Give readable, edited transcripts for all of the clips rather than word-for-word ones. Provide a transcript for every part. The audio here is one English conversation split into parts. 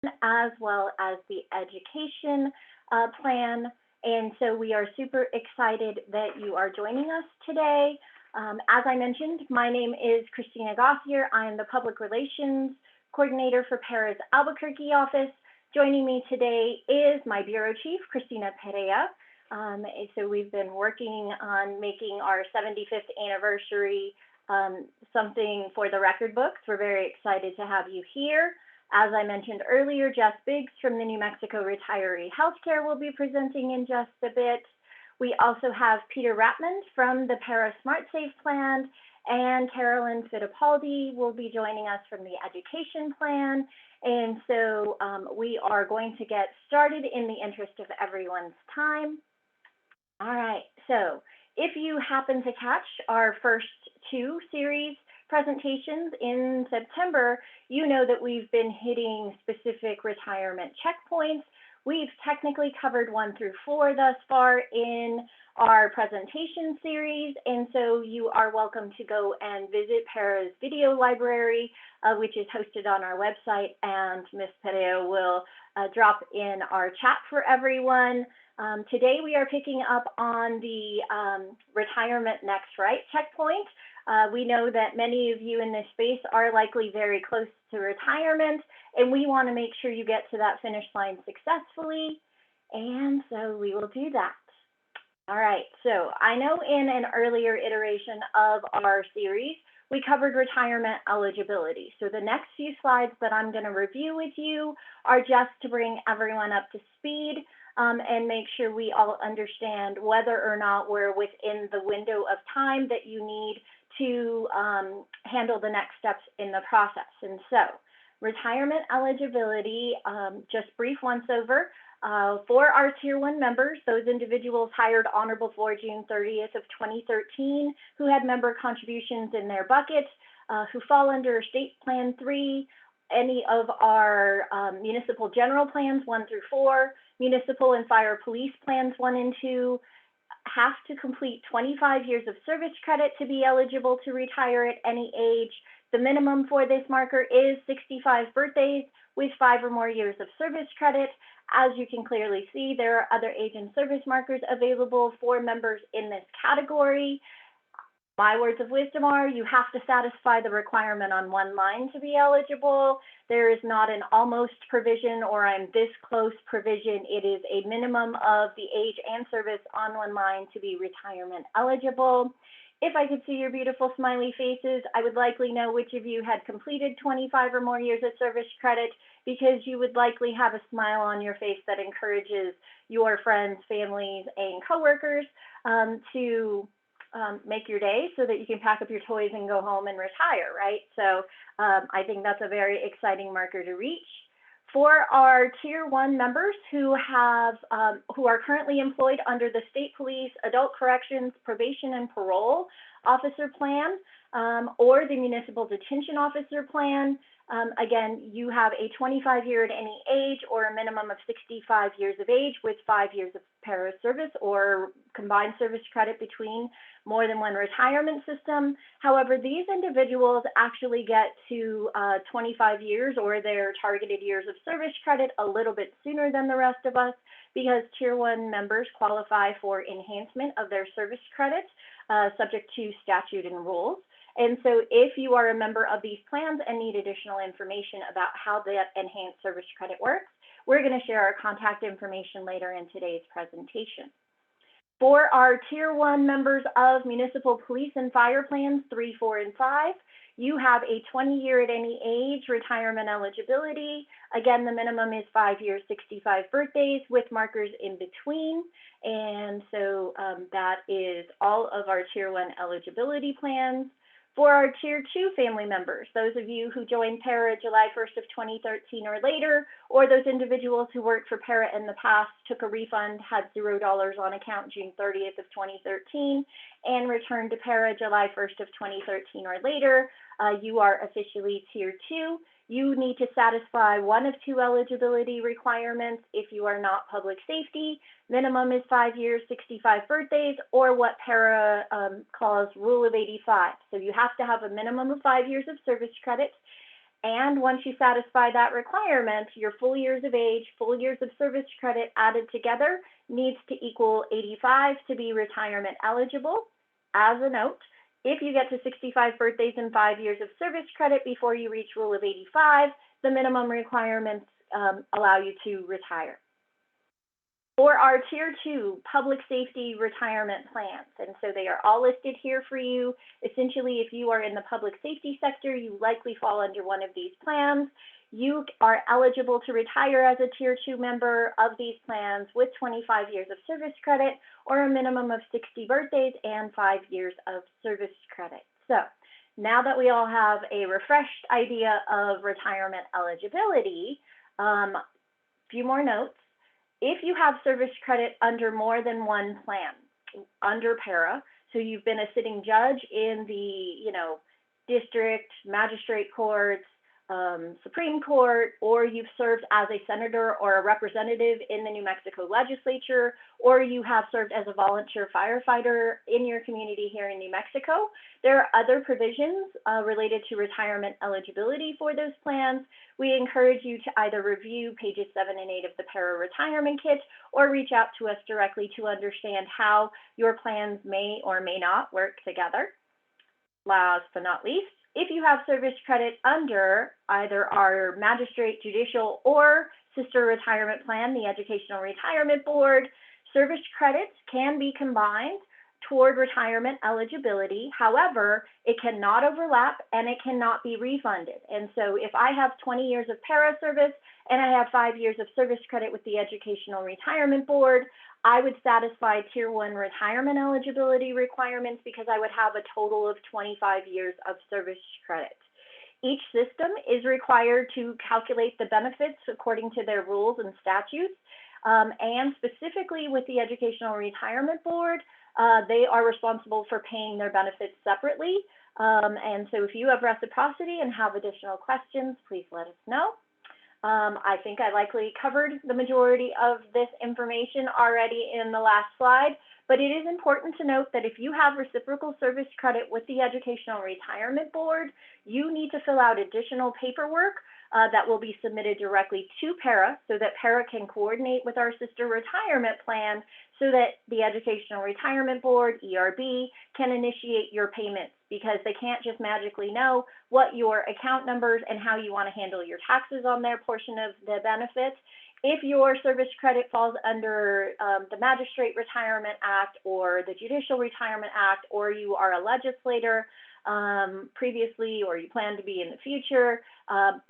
as well as the education plan. And so we are super excited that you are joining us today. As I mentioned, my name is Christina Gossier. I am the Public Relations Coordinator for PARA's Albuquerque office. Joining me today is my Bureau Chief, Christina Perea. So we've been working on making our 75th anniversary something for the record books. We're very excited to have you here. As I mentioned earlier, Jess Biggs from the New Mexico Retiree Healthcare will be presenting in just a bit. We also have Peter Ratman from the PARA SmartSave plan, and Carolyn Fittipaldi will be joining us from the education plan. And so we are going to get started in the interest of everyone's time. All right, so if you happen to catch our first two series presentations in September, you know that we've been hitting specific retirement checkpoints. We've technically covered 1 through 4 thus far in our presentation series, and so you are welcome to go and visit PARA's video library, which is hosted on our website, and Ms. Perea will drop in our chat for everyone. Today we are picking up on the retirement next right checkpoint. We know that many of you in this space are likely very close to retirement, and we want to make sure you get to that finish line successfully, and so we will do that. All right, so I know in an earlier iteration of our series, we covered retirement eligibility. So the next few slides that I'm going to review with you are just to bring everyone up to speed and make sure we all understand whether or not we're within the window of time that you need to handle the next steps in the process. And so retirement eligibility, just brief once over. For our Tier 1 members, those individuals hired on or before June 30th of 2013 who had member contributions in their bucket, who fall under State Plan 3, any of our municipal general plans 1 through 4, municipal and fire police plans 1 and 2, have to complete 25 years of service credit to be eligible to retire at any age. The minimum for this marker is 65 birthdays with 5 or more years of service credit. As you can clearly see, there are other age and service markers available for members in this category. My words of wisdom are you have to satisfy the requirement on one line to be eligible. There is not an almost provision or I'm this close provision. It is a minimum of the age and service on one line to be retirement eligible. If I could see your beautiful smiley faces, I would likely know which of you had completed 25 or more years of service credit because you would likely have a smile on your face that encourages your friends, families, and coworkers to make your day so that you can pack up your toys and go home and retire, right? So I think that's a very exciting marker to reach. For our Tier 1 members who are currently employed under the State Police, Adult Corrections, Probation and Parole Officer Plan, or the Municipal Detention Officer Plan, again, you have a 25-year at any age or a minimum of 65 years of age with 5 years of para service or combined service credit between more than one retirement system. However, these individuals actually get to 25 years or their targeted years of service credit a little bit sooner than the rest of us because Tier 1 members qualify for enhancement of their service credit subject to statute and rules. And so if you are a member of these plans and need additional information about how that enhanced service credit works, we're going to share our contact information later in today's presentation. For our Tier 1 members of municipal police and fire plans 3, 4, and 5, you have a 20-year at any age retirement eligibility. Again, the minimum is 5 years, 65 birthdays with markers in between. And so that is all of our Tier 1 eligibility plans. For our Tier 2 family members, those of you who joined PARA July 1st of 2013 or later, or those individuals who worked for PARA in the past, took a refund, had $0 on account June 30th of 2013, and returned to PARA July 1st of 2013 or later, you are officially Tier 2. You need to satisfy one of two eligibility requirements if you are not public safety. Minimum is 5 years, 65 birthdays, or what PARA calls Rule of 85. So you have to have a minimum of 5 years of service credit, And once you satisfy that requirement, your full years of age, full years of service credit added together needs to equal 85 to be retirement eligible. As a note, if you get to 65 birthdays and 5 years of service credit before you reach rule of 85, the minimum requirements allow you to retire. For our Tier 2 public safety retirement plans, and so they are all listed here for you. Essentially, if you are in the public safety sector, you likely fall under one of these plans. You are eligible to retire as a Tier 2 member of these plans with 25 years of service credit or a minimum of 60 birthdays and 5 years of service credit. So now that we all have a refreshed idea of retirement eligibility, few more notes. If you have service credit under more than one plan, under para, so you've been a sitting judge in the, district, magistrate courts, Supreme Court, or you've served as a senator or a representative in the New Mexico legislature, or you have served as a volunteer firefighter in your community here in New Mexico, there are other provisions related to retirement eligibility for those plans. We encourage you to either review pages 7 and 8 of the Para Retirement Kit or reach out to us directly to understand how your plans may or may not work together. Last but not least, if you have service credit under either our magistrate, judicial, or sister retirement plan, the Educational Retirement Board, service credits can be combined toward retirement eligibility. However, it cannot overlap and it cannot be refunded. And so if I have 20 years of para service and I have 5 years of service credit with the Educational Retirement Board, I would satisfy Tier 1 retirement eligibility requirements because I would have a total of 25 years of service credit. Each system is required to calculate the benefits according to their rules and statutes. And specifically with the Educational Retirement Board, they are responsible for paying their benefits separately. And so if you have reciprocity and have additional questions, please let us know. I think I likely covered the majority of this information already in the last slide, but it is important to note that if you have reciprocal service credit with the Educational Retirement Board, you need to fill out additional paperwork that will be submitted directly to Para so that Para can coordinate with our sister retirement plan so that the Educational Retirement Board, ERB, can initiate your payments because they can't just magically know what your account numbers and how you want to handle your taxes on their portion of the benefits. If your service credit falls under the Magistrate Retirement Act or the Judicial Retirement Act, or you are a legislator previously or you plan to be in the future,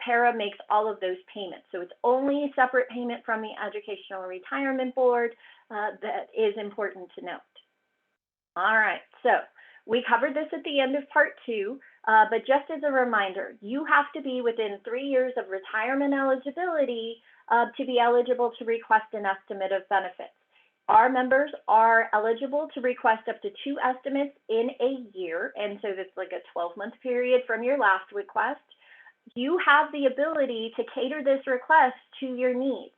Para makes all of those payments. So it's only a separate payment from the Educational Retirement Board that is important to note. All right, so we covered this at the end of part 2, but just as a reminder, you have to be within 3 years of retirement eligibility to be eligible to request an estimate of benefits. Our members are eligible to request up to 2 estimates in a year, and so that's like a 12-month period from your last request. You have the ability to cater this request to your needs.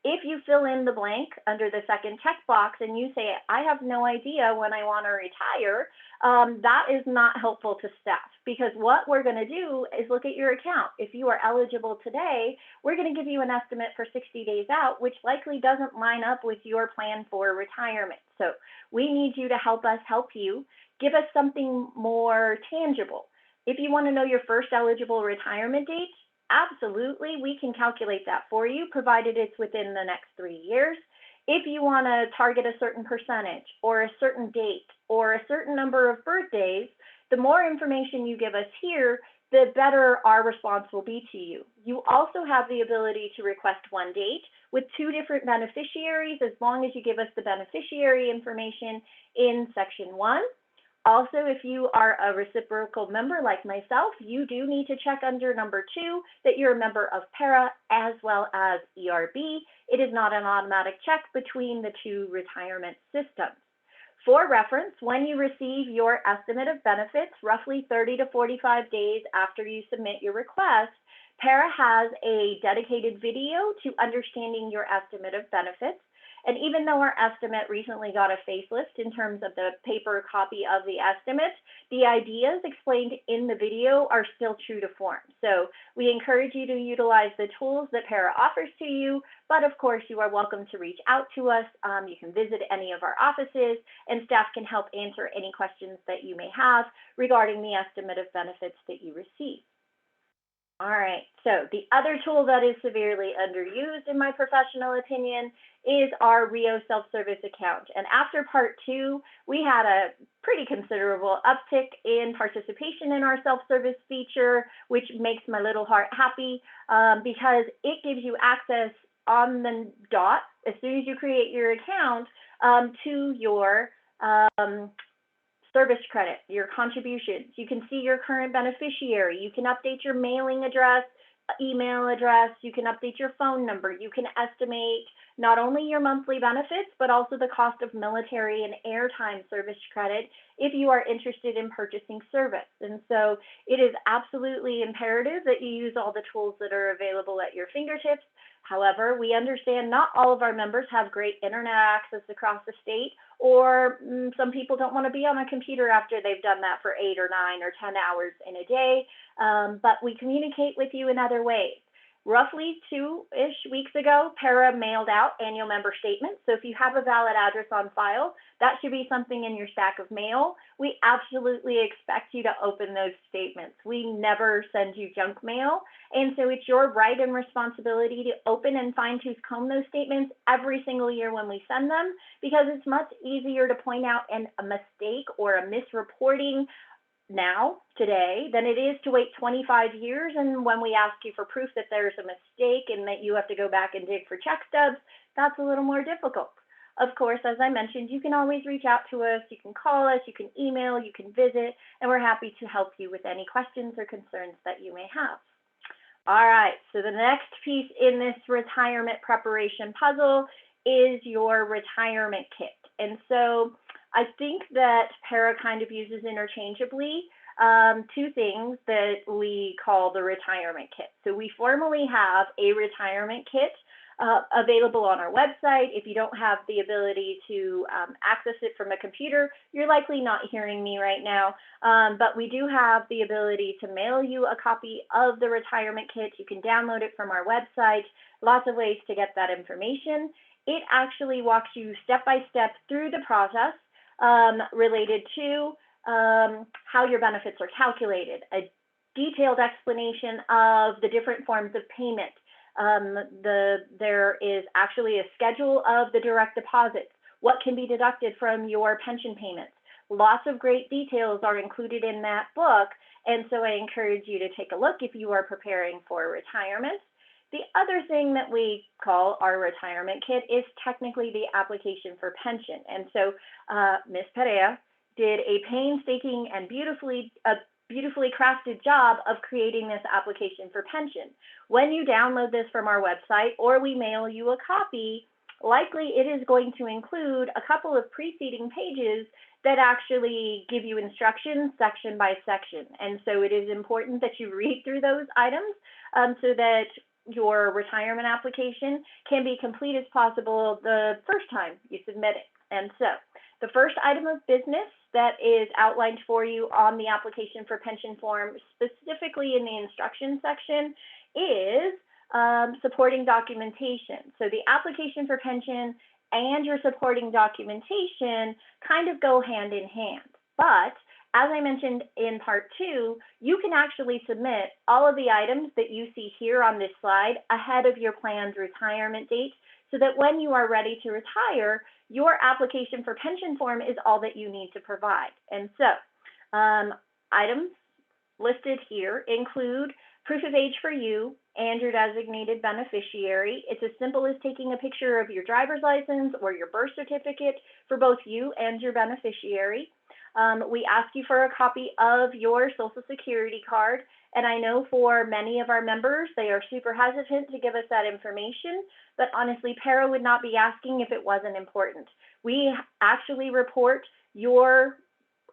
If you fill in the blank under the second checkbox and you say, I have no idea when I want to retire, that is not helpful to staff because what we're going to do is look at your account. If you are eligible today, we're going to give you an estimate for 60 days out, which likely doesn't line up with your plan for retirement. So we need you to help us help you. Give us something more tangible. If you want to know your first eligible retirement date, absolutely, we can calculate that for you, provided it's within the next 3 years. If you want to target a certain percentage or a certain date or a certain number of birthdays, the more information you give us here, the better our response will be to you. You also have the ability to request one date with 2 different beneficiaries as long as you give us the beneficiary information in section 1. Also, if you are a reciprocal member like myself, you do need to check under number 2 that you're a member of Para as well as ERB. It is not an automatic check between the 2 retirement systems. For reference, when you receive your estimate of benefits, roughly 30 to 45 days after you submit your request, Para has a dedicated video to understanding your estimate of benefits. And even though our estimate recently got a facelift in terms of the paper copy of the estimate, the ideas explained in the video are still true to form. So we encourage you to utilize the tools that Para offers to you, but of course you are welcome to reach out to us. You can visit any of our offices, and staff can help answer any questions that you may have regarding the estimate of benefits that you receive. All right, so the other tool that is severely underused, in my professional opinion, is our Rio self-service account. And after part 2, we had a pretty considerable uptick in participation in our self-service feature, which makes my little heart happy because it gives you access on the dot, as soon as you create your account, to your service credit, your contributions. You can see your current beneficiary. You can update your mailing address, email address. You can update your phone number. You can estimate not only your monthly benefits, but also the cost of military and airtime service credit if you are interested in purchasing service. And so it is absolutely imperative that you use all the tools that are available at your fingertips. However, we understand not all of our members have great internet access across the state, or some people don't want to be on a computer after they've done that for 8 or 9 or 10 hours in a day, but we communicate with you in other ways. Roughly 2-ish weeks ago, Para mailed out annual member statements. So if you have a valid address on file, that should be something in your stack of mail. We absolutely expect you to open those statements. We never send you junk mail. And so it's your right and responsibility to open and fine-tooth comb those statements every single year when we send them, because it's much easier to point out a mistake or a misreporting now, today, than it is to wait 25 years. And when we ask you for proof that there's a mistake and that you have to go back and dig for check stubs, that's a little more difficult. Of course, as I mentioned, you can always reach out to us. You can call us, you can email, you can visit, and we're happy to help you with any questions or concerns that you may have. All right, so the next piece in this retirement preparation puzzle is your retirement kit. And so I think that Para kind of uses interchangeably two things that we call the retirement kit. So we formally have a retirement kit available on our website. If you don't have the ability to access it from a computer, you're likely not hearing me right now, but we do have the ability to mail you a copy of the retirement kit. You can download it from our website. Lots of ways to get that information. It actually walks you step by step through the process related to how your benefits are calculated, a detailed explanation of the different forms of payment. There is actually a schedule of the direct deposits, what can be deducted from your pension payments. Lots of great details are included in that book, and so I encourage you to take a look if you are preparing for retirement. The other thing that we call our retirement kit is technically the application for pension. And so Ms. Perea did a painstaking and beautifully crafted job of creating this application for pension. When you download this from our website or we mail you a copy, likely it is going to include a couple of preceding pages that actually give you instructions section by section. And so it is important that you read through those items so that your retirement application can be complete as possible the first time you submit it. And so the first item of business that is outlined for you on the application for pension form, specifically in the instruction section, is supporting documentation. So the application for pension and your supporting documentation kind of go hand in hand. But as I mentioned in part 2, you can actually submit all of the items that you see here on this slide ahead of your planned retirement date, so that when you are ready to retire, your application for pension form is all that you need to provide. And so items listed here include proof of age for you and your designated beneficiary. It's as simple as taking a picture of your driver's license or your birth certificate for both you and your beneficiary. We ask you for a copy of your Social Security card, and I know for many of our members, they are super hesitant to give us that information, but honestly, Para would not be asking if it wasn't important. We actually report your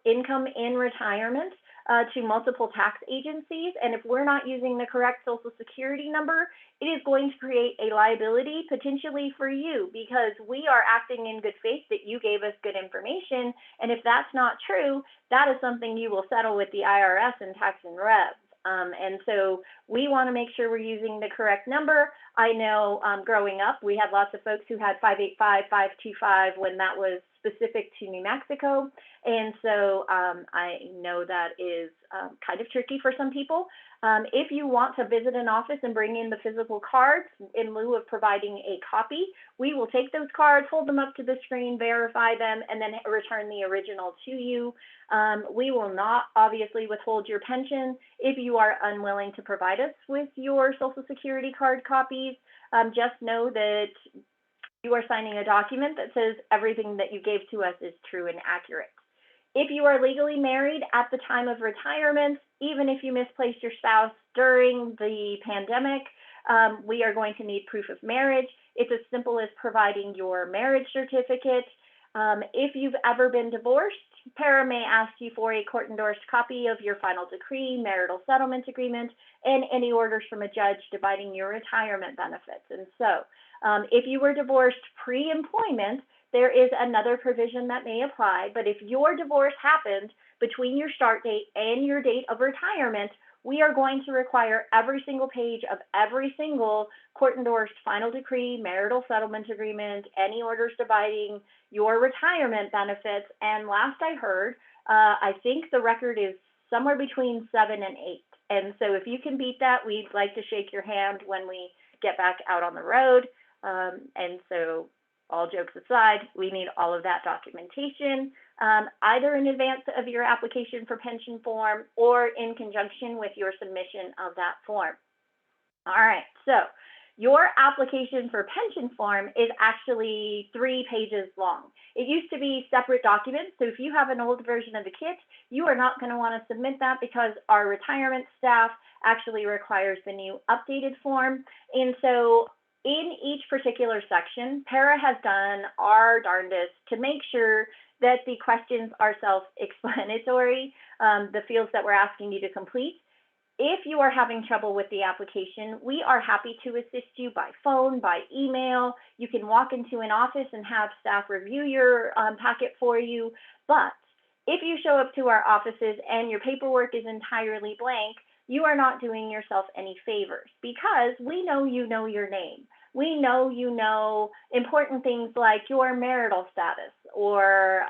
income in retirement to multiple tax agencies. And if we're not using the correct Social Security number, it is going to create a liability potentially for you, because we are acting in good faith that you gave us good information. And if that's not true, that is something you will settle with the IRS and Tax and Rev. And so we want to make sure we're using the correct number. I know growing up, we had lots of folks who had 585, 525 when that was specific to New Mexico. And so I know that is kind of tricky for some people. If you want to visit an office and bring in the physical cards in lieu of providing a copy, we will take those cards, hold them up to the screen, verify them, and then return the original to you. We will not obviously withhold your pension if you are unwilling to provide us with your Social Security card copies. Just know that you are signing a document that says everything that you gave to us is true and accurate. If you are legally married at the time of retirement, even if you misplaced your spouse during the pandemic, we are going to need proof of marriage. It's as simple as providing your marriage certificate. If you've ever been divorced, PARA may ask you for a court-endorsed copy of your final decree, marital settlement agreement, and any orders from a judge dividing your retirement benefits. And so, if you were divorced pre-employment, there is another provision that may apply, but if your divorce happened between your start date and your date of retirement, we are going to require every single page of every single court-endorsed final decree, marital settlement agreement, any orders dividing your retirement benefits. And last I heard, I think the record is somewhere between 7 and 8. And so if you can beat that, we'd like to shake your hand when we get back out on the road. And so all jokes aside, we need all of that documentation, either in advance of your application for pension form or in conjunction with your submission of that form. All right, so your application for pension form is actually 3 pages long. It used to be separate documents, so if you have an old version of the kit, you are not going to want to submit that because our retirement staff actually requires the new updated form. And so in each particular section, PARA has done our darndest to make sure that the questions are self-explanatory, the fields that we're asking you to complete. If you are having trouble with the application, we are happy to assist you by phone, by email. You can walk into an office and have staff review your packet for you. But if you show up to our offices and your paperwork is entirely blank, you are not doing yourself any favors, because we know you know your name. We know you know important things like your marital status, or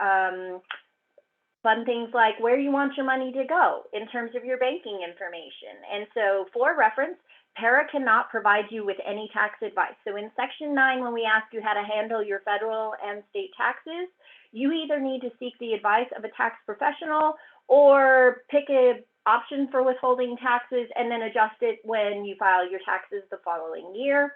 fun things like where you want your money to go in terms of your banking information. And so for reference, PARA cannot provide you with any tax advice. So in Section 9, when we ask you how to handle your federal and state taxes, you either need to seek the advice of a tax professional or pick a option for withholding taxes and then adjust it when you file your taxes the following year.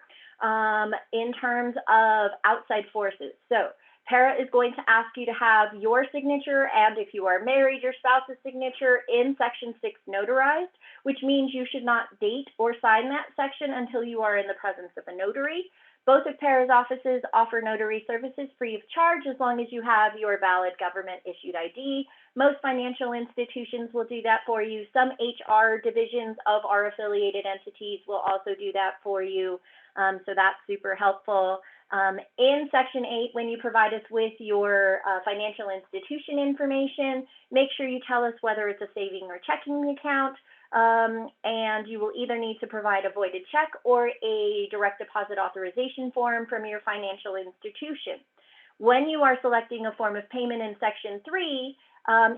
In terms of outside forces, so PARA is going to ask you to have your signature, and if you are married, your spouse's signature in Section 6 notarized, which means you should not date or sign that section until you are in the presence of a notary. Both of PARA's offices offer notary services free of charge as long as you have your valid government-issued ID. Most financial institutions will do that for you. Some HR divisions of our affiliated entities will also do that for you. So that's super helpful. In Section 8, when you provide us with your financial institution information, make sure you tell us whether it's a saving or checking account. And you will either need to provide a voided check or a direct deposit authorization form from your financial institution. When you are selecting a form of payment in Section 3,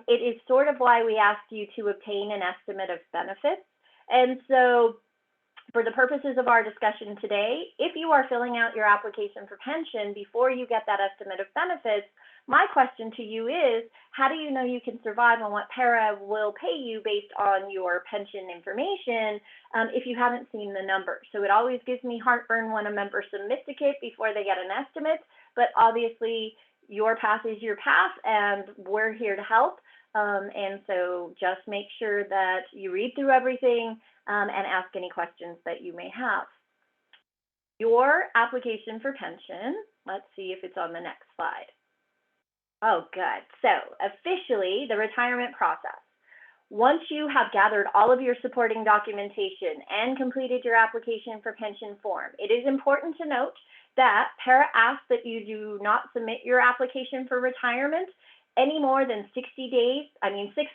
it is sort of why we ask you to obtain an estimate of benefits. And so for the purposes of our discussion today, if you are filling out your application for pension before you get that estimate of benefits, my question to you is, how do you know you can survive on what PARA will pay you based on your pension information if you haven't seen the number? So it always gives me heartburn when a member submits a kit before they get an estimate, but obviously your path is your path and we're here to help. And so just make sure that you read through everything and ask any questions that you may have. Your application for pension, let's see if it's on the next slide. Oh, good. So officially, the retirement process. Once you have gathered all of your supporting documentation and completed your application for pension form, it is important to note that PARA asks that you do not submit your application for retirement any more than 6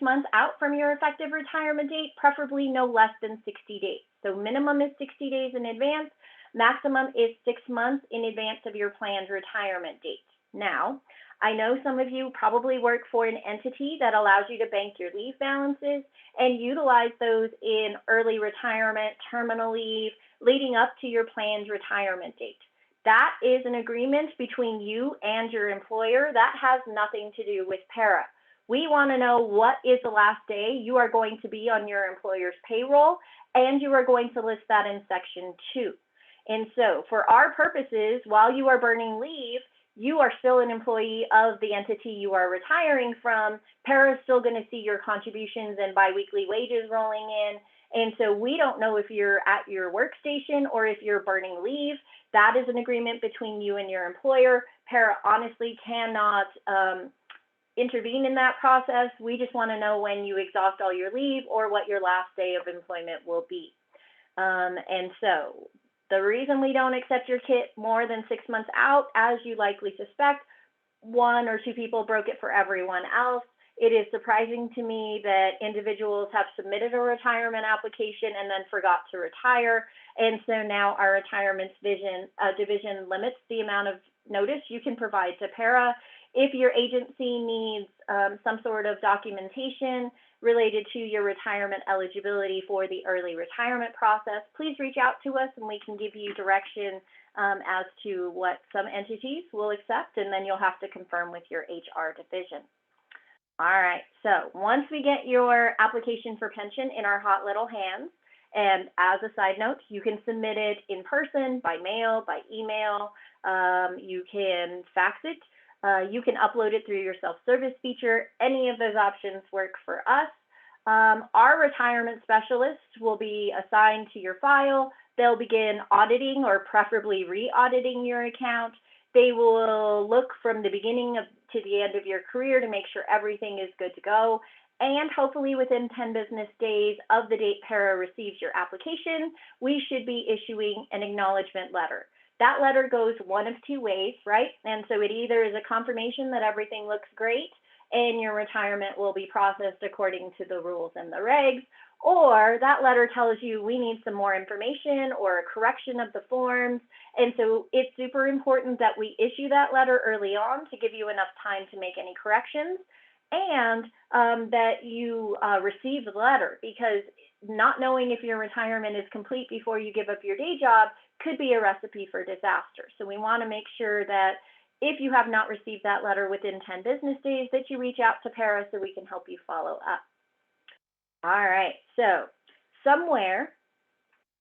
months out from your effective retirement date, preferably no less than 60 days. So minimum is 60 days in advance, maximum is 6 months in advance of your planned retirement date. Now, I know some of you probably work for an entity that allows you to bank your leave balances and utilize those in early retirement, terminal leave, leading up to your planned retirement date. That is an agreement between you and your employer. That has nothing to do with PARA. We want to know what is the last day you are going to be on your employer's payroll, and you are going to list that in Section 2. And so for our purposes, while you are burning leave, you are still an employee of the entity you are retiring from. PARA is still going to see your contributions and biweekly wages rolling in. And so we don't know if you're at your workstation or if you're burning leave. That is an agreement between you and your employer. PARA honestly cannot intervene in that process. We just want to know when you exhaust all your leave or what your last day of employment will be. And so the reason we don't accept your kit more than 6 months out, as you likely suspect, 1 or 2 people broke it for everyone else. It is surprising to me that individuals have submitted a retirement application and then forgot to retire. And so now our retirement division limits the amount of notice you can provide to PARA. If your agency needs some sort of documentation related to your retirement eligibility for the early retirement process, please reach out to us and we can give you direction as to what some entities will accept, and then you'll have to confirm with your HR division. All right, so once we get your application for pension in our hot little hands, and as a side note, you can submit it in person, by mail, by email, you can fax it, you can upload it through your self-service feature. Any of those options work for us. Our retirement specialists will be assigned to your file. They'll begin auditing or preferably re-auditing your account. They will look from the beginning to the end of your career to make sure everything is good to go. And hopefully within 10 business days of the date PARA receives your application, we should be issuing an acknowledgement letter. That letter goes one of 2 ways, right? And so it either is a confirmation that everything looks great and your retirement will be processed according to the rules and the regs, or that letter tells you we need some more information or a correction of the forms. And so it's super important that we issue that letter early on to give you enough time to make any corrections, and that you receive the letter, because not knowing if your retirement is complete before you give up your day job could be a recipe for disaster. So we want to make sure that if you have not received that letter within 10 business days, that you reach out to PARA so we can help you follow up. All right, so somewhere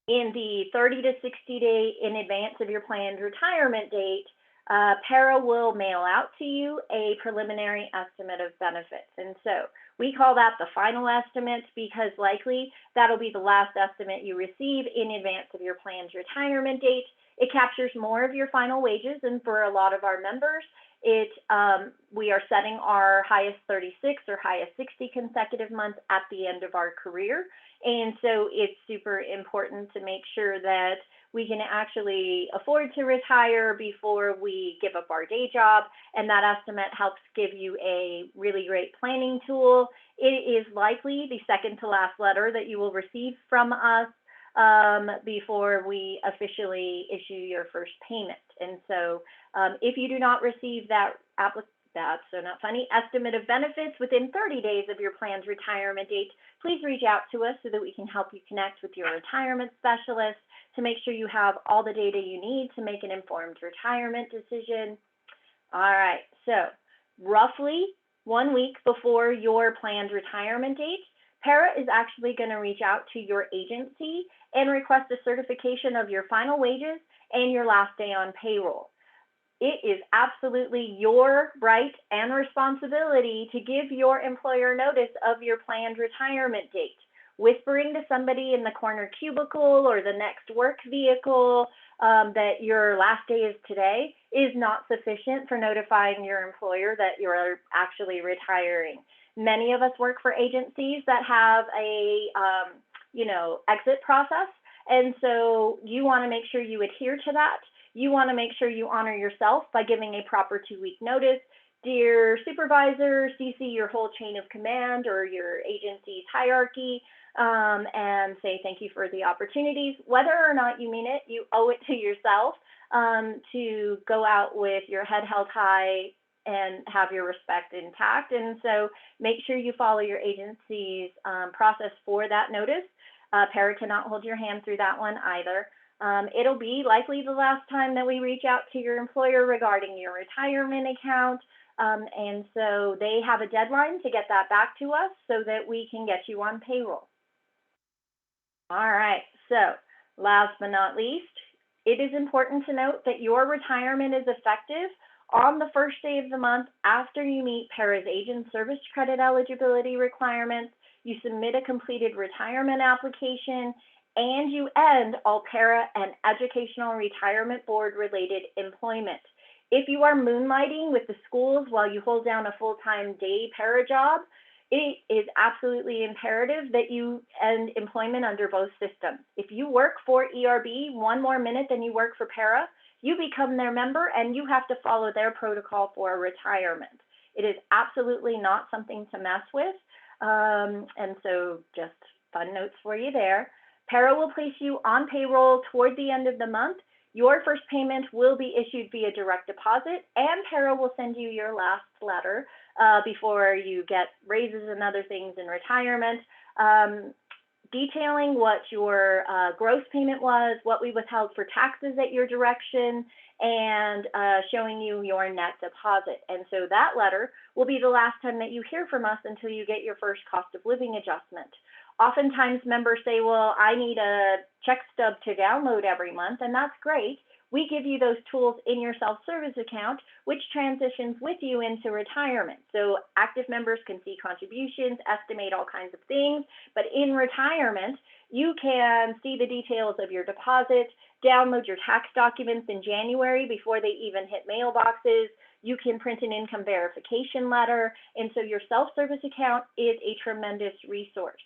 in the 30 to 60 day in advance of your planned retirement date, PARA will mail out to you a preliminary estimate of benefits. And so we call that the final estimate because likely that'll be the last estimate you receive in advance of your planned retirement date. It captures more of your final wages, and for a lot of our members, we are setting our highest 36 or highest 60 consecutive months at the end of our career. And so it's super important to make sure that we can actually afford to retire before we give up our day job. And that estimate helps give you a really great planning tool. It is likely the second to last letter that you will receive from us before we officially issue your first payment. And so if you do not receive that estimate of benefits within 30 days of your planned retirement date, please reach out to us so that we can help you connect with your retirement specialist to make sure you have all the data you need to make an informed retirement decision. All right, so roughly 1 week before your planned retirement date, PARA is actually going to reach out to your agency and request a certification of your final wages and your last day on payroll. It is absolutely your right and responsibility to give your employer notice of your planned retirement date. Whispering to somebody in the corner cubicle or the next work vehicle that your last day is today is not sufficient for notifying your employer that you're actually retiring. Many of us work for agencies that have a, exit process. And so you want to make sure you adhere to that. You want to make sure you honor yourself by giving a proper 2-week notice. Dear supervisor, CC your whole chain of command or your agency's hierarchy, and say thank you for the opportunities. Whether or not you mean it, you owe it to yourself to go out with your head held high and have your respect intact. And so make sure you follow your agency's process for that notice. Para cannot hold your hand through that one either. It'll be likely the last time that we reach out to your employer regarding your retirement account. And so they have a deadline to get that back to us so that we can get you on payroll. All right, so last but not least, it is important to note that your retirement is effective on the first day of the month after you meet Para's age and service credit eligibility requirements, you submit a completed retirement application, and you end all Para and Educational Retirement Board related employment. If you are moonlighting with the schools while you hold down a full-time day Para job, it is absolutely imperative that you end employment under both systems. If you work for ERB 1 more minute than you work for Para, you become their member and you have to follow their protocol for retirement. It is absolutely not something to mess with. And so just fun notes for you there. Para will place you on payroll toward the end of the month. Your first payment will be issued via direct deposit, and Para will send you your last letter before you get raises and other things in retirement, detailing what your gross payment was, what we withheld for taxes at your direction, and showing you your net deposit. And so that letter will be the last time that you hear from us until you get your first cost of living adjustment. Oftentimes members say, well, I need a check stub to download every month, and that's great. We give you those tools in your self-service account, which transitions with you into retirement. So active members can see contributions, estimate all kinds of things, but in retirement, you can see the details of your deposit, download your tax documents in January before they even hit mailboxes. You can print an income verification letter, and so your self-service account is a tremendous resource.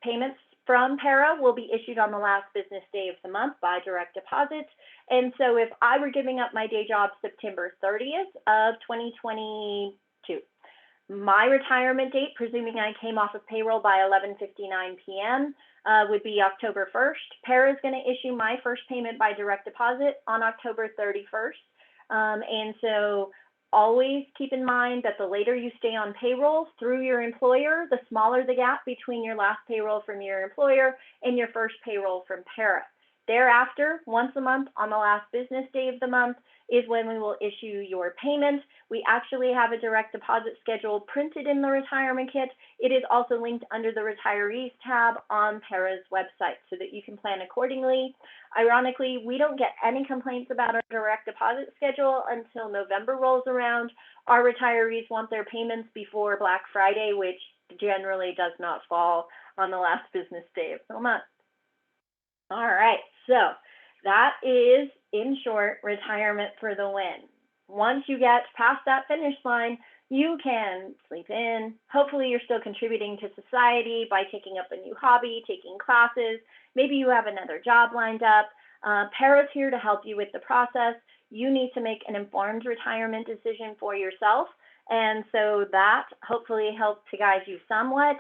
Payments from Para will be issued on the last business day of the month by direct deposit. And so if I were giving up my day job September 30th of 2022, my retirement date, presuming I came off of payroll by 11:59 p.m., would be October 1st. Para is going to issue my first payment by direct deposit on October 31st. And so always keep in mind that the later you stay on payroll through your employer, the smaller the gap between your last payroll from your employer and your first payroll from Para. Thereafter, once a month on the last business day of the month is when we will issue your payment. We actually have a direct deposit schedule printed in the retirement kit. It is also linked under the Retirees tab on Para's website so that you can plan accordingly. Ironically, we don't get any complaints about our direct deposit schedule until November rolls around. Our retirees want their payments before Black Friday, which generally does not fall on the last business day of the month. All right, so that is, in short, retirement for the win. Once you get past that finish line, you can sleep in. Hopefully you're still contributing to society by taking up a new hobby, taking classes. Maybe you have another job lined up. Para's here to help you with the process. You need to make an informed retirement decision for yourself. And so that hopefully helps to guide you somewhat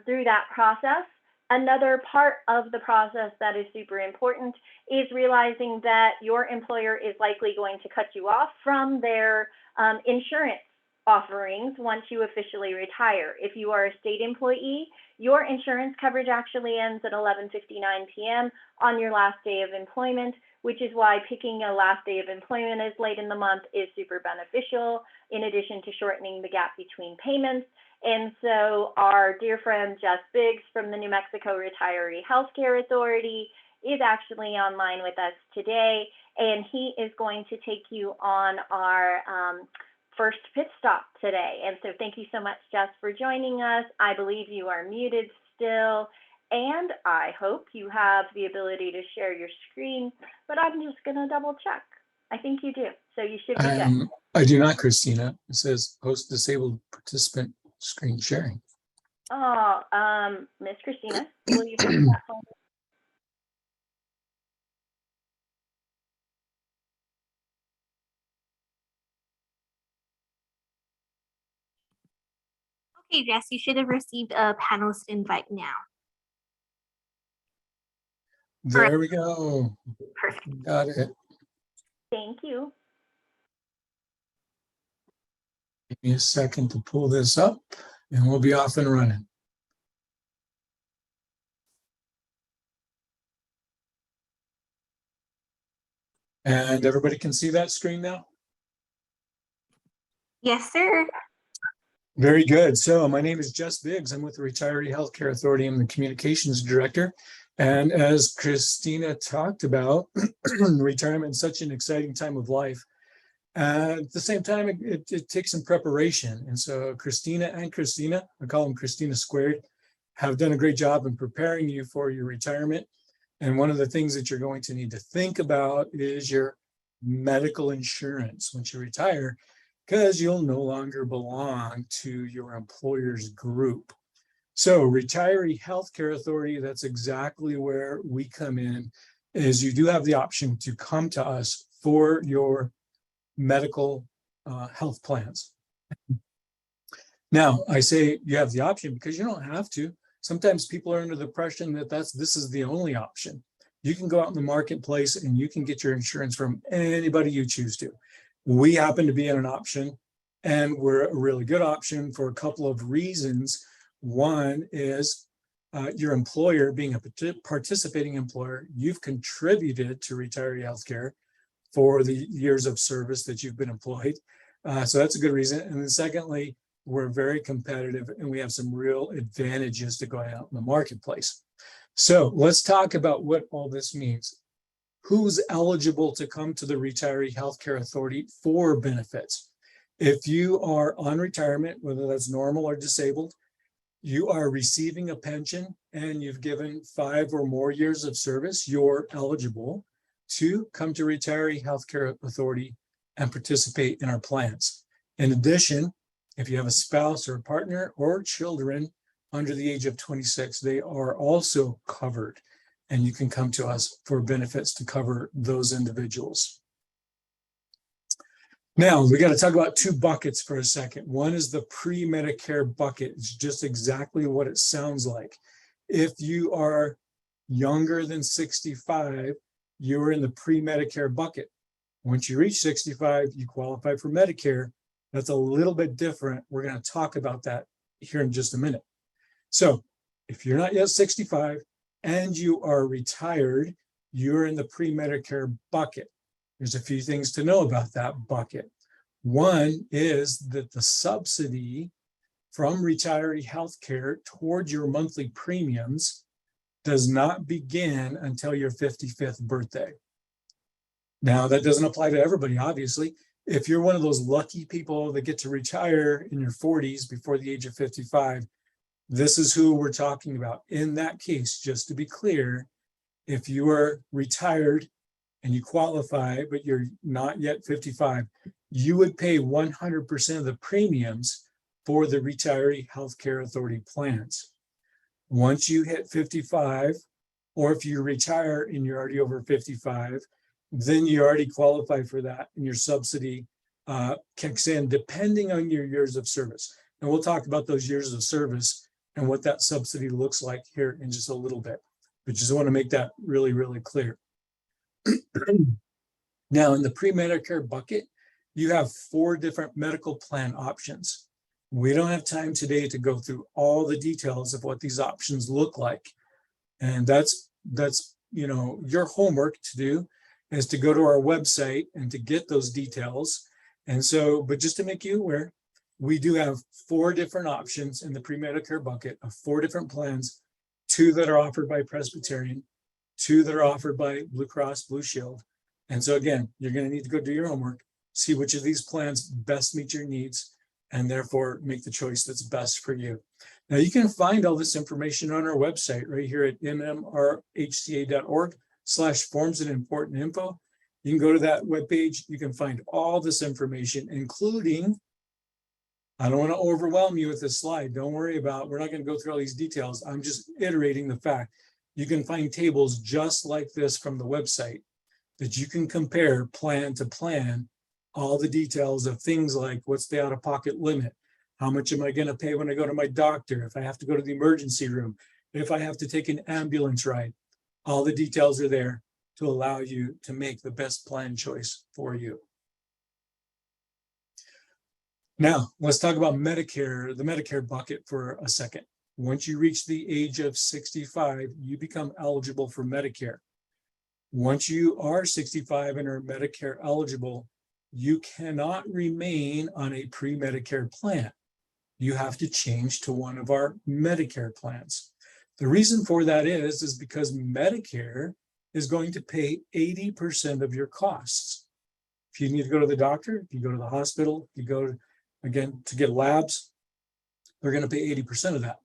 through that process. Another part of the process that is super important is realizing that your employer is likely going to cut you off from their insurance offerings once you officially retire. If you are a state employee, your insurance coverage actually ends at 11:59 p.m. on your last day of employment, which is why picking a last day of employment as late in the month is super beneficial, in addition to shortening the gap between payments. And so our dear friend Jess Biggs from the New Mexico Retiree Healthcare Authority is actually online with us today, and he is going to take you on our first pit stop today. And so thank you so much, Jess, for joining us. I believe you are muted still, and I hope you have the ability to share your screen, but I'm just going to double check. I think you do. So you should be good. I do not, Christina. It says host disabled participant screen sharing. Oh, Miss Christina, will you fix that for me? Okay, Jess, you should have received a panelist invite now. There we go. Perfect. Got it. Thank you. Give me a second to pull this up and we'll be off and running. And everybody can see that screen now? Yes, sir. Very good. So my name is Jess Biggs. I'm with the Retiree Healthcare Authority. I'm the communications director. And as Christina talked about, retirement is such an exciting time of life. At the same time, it takes some preparation. And so Christina, I call them Christina Squared, have done a great job in preparing you for your retirement. And one of the things that you're going to need to think about is your medical insurance once you retire, because you'll no longer belong to your employer's group. So Retiree Healthcare Authority, that's exactly where we come in, is you do have the option to come to us for your medical health plans. Now, I say you have the option because you don't have to. Sometimes people are under the impression that this is the only option. You can go out in the marketplace and you can get your insurance from anybody you choose to. We happen to be an option, and we're a really good option for a couple of reasons. One is your employer, being a participating employer, you've contributed to retiree healthcare for the years of service that you've been employed. So that's a good reason. And then secondly, we're very competitive and we have some real advantages to going out in the marketplace. So let's talk about what all this means. Who's eligible to come to the Retiree Healthcare Authority for benefits? If you are on retirement, whether that's normal or disabled, you are receiving a pension and you've given 5 or more years of service, you're eligible to come to Retiree Healthcare Authority and participate in our plans. In addition, if you have a spouse or a partner or children under the age of 26, they are also covered, and you can come to us for benefits to cover those individuals. Now, we got to talk about 2 buckets for a second. One is the pre-Medicare bucket. It's just exactly what it sounds like. If you are younger than 65, you're in the pre-Medicare bucket. Once you reach 65, you qualify for Medicare. That's a little bit different. We're going to talk about that here in just a minute. So if you're not yet 65 and you are retired, you're in the pre-Medicare bucket. There's a few things to know about that bucket. One is that the subsidy from retiree healthcare towards your monthly premiums does not begin until your 55th birthday. Now, that doesn't apply to everybody, obviously. If you're one of those lucky people that get to retire in your 40s before the age of 55, this is who we're talking about. In that case, just to be clear, if you are retired and you qualify, but you're not yet 55, you would pay 100% of the premiums for the Retiree Healthcare Authority plans. Once you hit 55, or if you retire and you're already over 55, then you already qualify for that, and your subsidy kicks in depending on your years of service. And we'll talk about those years of service and what that subsidy looks like here in just a little bit. But just want to make that really, really clear. Now, in the pre-Medicare bucket, you have 4 different medical plan options. We don't have time today to go through all the details of what these options look like. And that's your homework to do, is to go to our website and to get those details. And so, but just to make you aware, we do have 4 different options in the pre-Medicare bucket of 4 different plans, 2 that are offered by Presbyterian, 2 that are offered by Blue Cross Blue Shield. And so again, you're going to need to go do your homework, see which of these plans best meet your needs, and therefore make the choice that's best for you. Now, you can find all this information on our website right here at mmrhca.org/forms and important info. You can go to that webpage. You can find all this information, including, I don't want to overwhelm you with this slide. Don't worry about, we're not going to go through all these details. I'm just iterating the fact. You can find tables just like this from the website that you can compare plan to plan, all the details of things like what's the out-of-pocket limit? How much am I going to pay when I go to my doctor? If I have to go to the emergency room, if I have to take an ambulance ride, all the details are there to allow you to make the best plan choice for you. Now, let's talk about Medicare, the Medicare bucket for a second. Once you reach the age of 65, you become eligible for Medicare. Once you are 65 and are Medicare eligible, you cannot remain on a pre-Medicare plan. You have to change to one of our Medicare plans. The reason for that is because Medicare is going to pay 80% of your costs. If you need to go to the doctor, if you go to the hospital, if you go to, again, to get labs, they're going to pay 80% of that.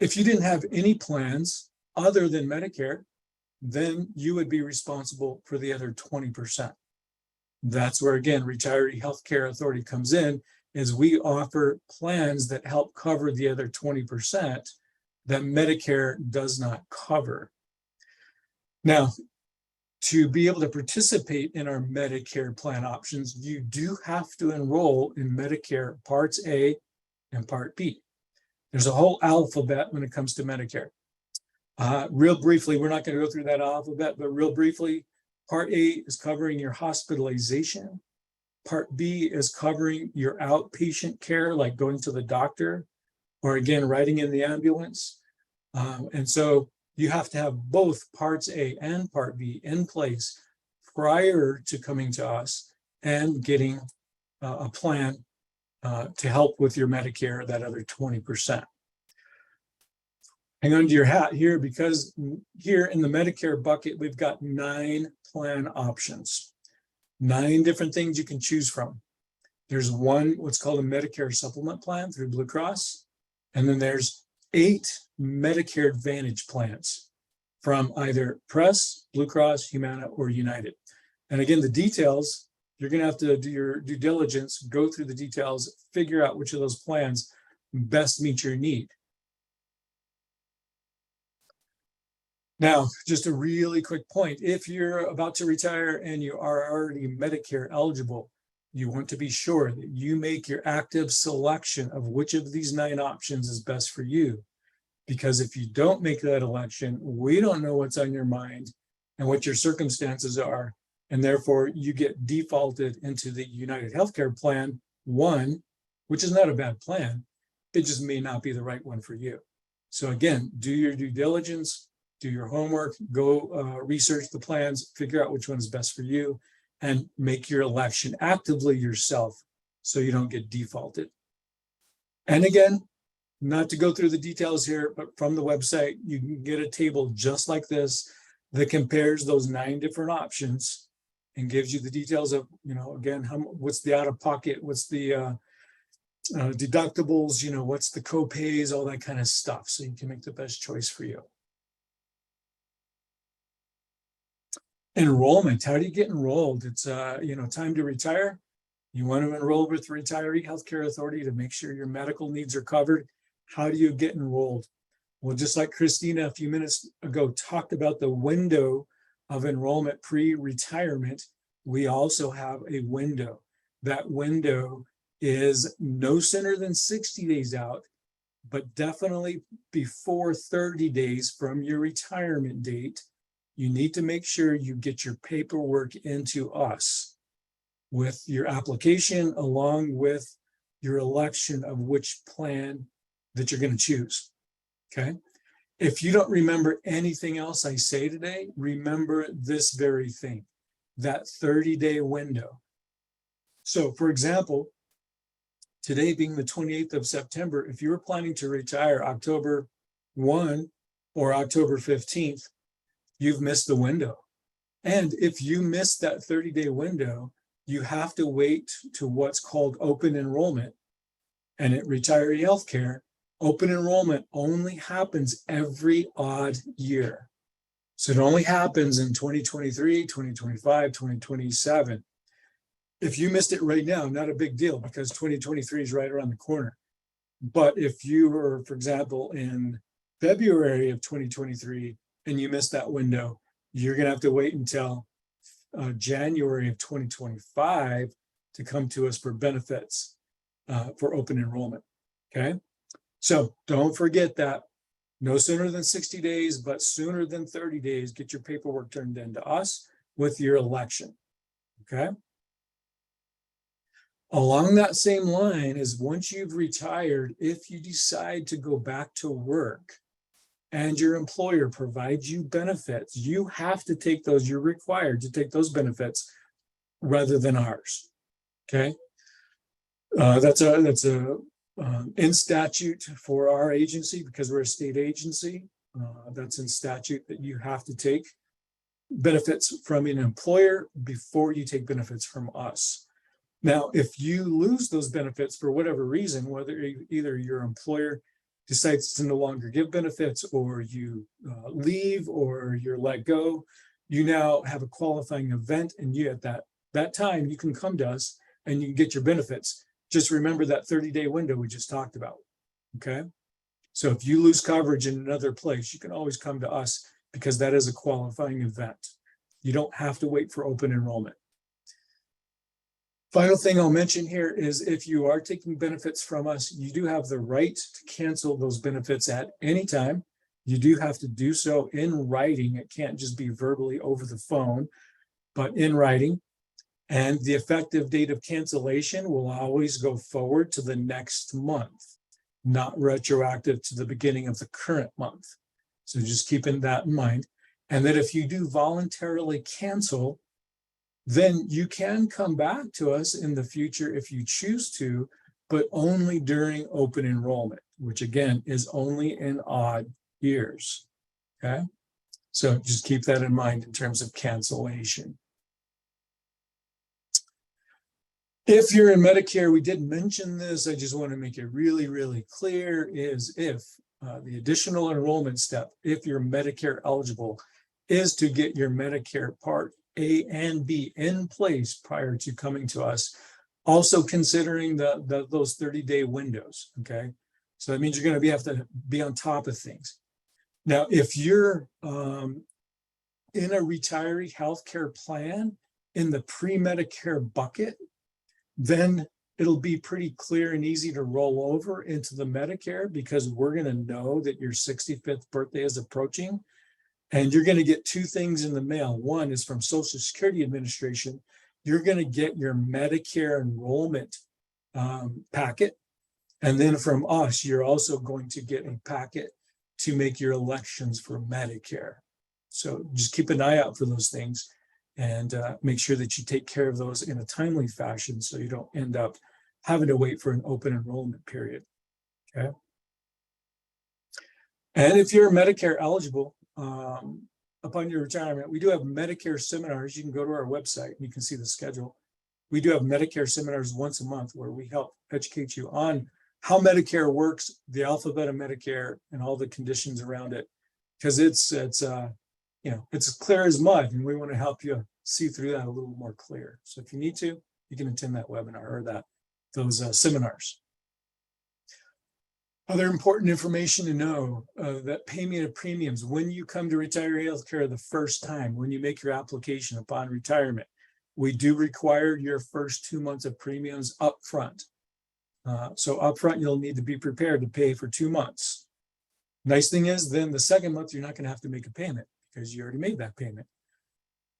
If you didn't have any plans other than Medicare, then you would be responsible for the other 20%. That's where, again, Retiree Healthcare Authority comes in, is we offer plans that help cover the other 20% that Medicare does not cover. Now, to be able to participate in our Medicare plan options, you do have to enroll in Medicare Parts A and Part B. There's a whole alphabet when it comes to Medicare. Real briefly, we're not going to go through that alphabet, but real briefly, Part A is covering your hospitalization. Part B is covering your outpatient care, like going to the doctor, or again, riding in the ambulance. And so you have to have both Parts A and Part B in place prior to coming to us and getting a plan to help with your Medicare, that other 20%. Hang on to your hat here, because here in the Medicare bucket, we've got 9 plan options, 9 different things you can choose from. There's one, what's called a Medicare supplement plan through Blue Cross. And then there's 8 Medicare Advantage plans from either Press, Blue Cross, Humana, or United. And again, the details, you're going to have to do your due diligence, go through the details, figure out which of those plans best meet your need. Now, just a really quick point. If you're about to retire and you are already Medicare eligible, you want to be sure that you make your active selection of which of these 9 options is best for you. Because if you don't make that election, we don't know what's on your mind and what your circumstances are. And therefore, you get defaulted into the United Healthcare Plan 1, which is not a bad plan. It just may not be the right one for you. So again, do your due diligence, do your homework, go research the plans, figure out which one is best for you, and make your election actively yourself so you don't get defaulted. And again, not to go through the details here, but from the website, you can get a table just like this that compares those 9 different options and gives you the details of, again, what's the out-of-pocket, what's the deductibles, what's the co-pays, all that kind of stuff, so you can make the best choice for you. Enrollment, how do you get enrolled? It's, time to retire. You want to enroll with the Retiree Healthcare Authority to make sure your medical needs are covered. How do you get enrolled? Well, just like Christina a few minutes ago talked about the window of enrollment pre-retirement, we also have a window. That window is no sooner than 60 days out, but definitely before 30 days from your retirement date. You need to make sure you get your paperwork into us with your application along with your election of which plan that you're going to choose, okay? If you don't remember anything else I say today, remember this very thing, that 30-day window. So for example, today being the 28th of September, if you were planning to retire October 1 or October 15th, you've missed the window. And if you miss that 30-day window, you have to wait to what's called open enrollment. And at Retiree Healthcare, open enrollment only happens every odd year. So it only happens in 2023, 2025, 2027. If you missed it right now, not a big deal because 2023 is right around the corner. But if you were, for example, in February of 2023 and you missed that window, you're going to have to wait until January of 2025 to come to us for benefits for open enrollment. Okay. So don't forget that. No sooner than 60 days, but sooner than 30 days, get your paperwork turned in to us with your election. Okay. Along that same line is once you've retired, if you decide to go back to work and your employer provides you benefits, you have to take those, you're required to take those benefits rather than ours. Okay. That's a in statute for our agency because we're a state agency. That's in statute that you have to take benefits from an employer before you take benefits from us. Now, if you lose those benefits for whatever reason, whether either your employer decides to no longer give benefits or you leave or you're let go, you now have a qualifying event and you at that time you can come to us and you can get your benefits. Just remember that 30-day window we just talked about, okay? So if you lose coverage in another place, you can always come to us because that is a qualifying event. You don't have to wait for open enrollment. Final thing I'll mention here is if you are taking benefits from us, you do have the right to cancel those benefits at any time. You do have to do so in writing. It can't just be verbally over the phone, but in writing. And the effective date of cancellation will always go forward to the next month, not retroactive to the beginning of the current month. So just keeping that in mind. And that if you do voluntarily cancel, then you can come back to us in the future if you choose to, but only during open enrollment, which again is only in odd years. Okay. So just keep that in mind in terms of cancellation. If you're in Medicare, we did mention this, I just want to make it really, really clear, is if the additional enrollment step, if you're Medicare eligible, is to get your Medicare Part A and B in place prior to coming to us, also considering those 30-day windows, okay? So that means you're going to have to be on top of things. Now, if you're in a retiree healthcare plan in the pre-Medicare bucket, then it'll be pretty clear and easy to roll over into the Medicare because we're going to know that your 65th birthday is approaching. And you're going to get two things in the mail. One is from Social Security Administration. You're going to get your Medicare enrollment packet. And then from us, you're also going to get a packet to make your elections for Medicare. So just keep an eye out for those things. And make sure that you take care of those in a timely fashion so you don't end up having to wait for an open enrollment period, okay? And if you're Medicare eligible, upon your retirement, we do have Medicare seminars. You can go to our website and you can see the schedule. We do have Medicare seminars once a month where we help educate you on how Medicare works, the alphabet of Medicare, and all the conditions around it, because it's as clear as mud, and we want to help you see through that a little more clear. So if you need to, you can attend that webinar or those seminars. Other important information to know, that payment of premiums when you come to retiree healthcare the first time, when you make your application upon retirement, we do require your first 2 months of premiums up front. So up front, you'll need to be prepared to pay for 2 months. Nice thing is then the second month, you're not going to have to make a payment because you already made that payment.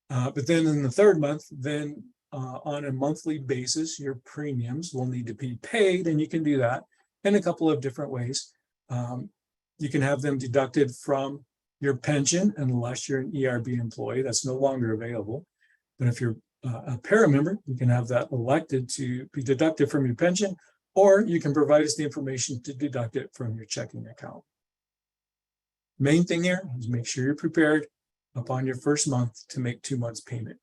But then in the third month, then on a monthly basis, your premiums will need to be paid, and you can do that in a couple of different ways. You can have them deducted from your pension unless you're an ERB employee. That's no longer available. But if you're a paramember, you can have that elected to be deducted from your pension, or you can provide us the information to deduct it from your checking account. Main thing here is make sure you're prepared upon your first month to make 2 months payment.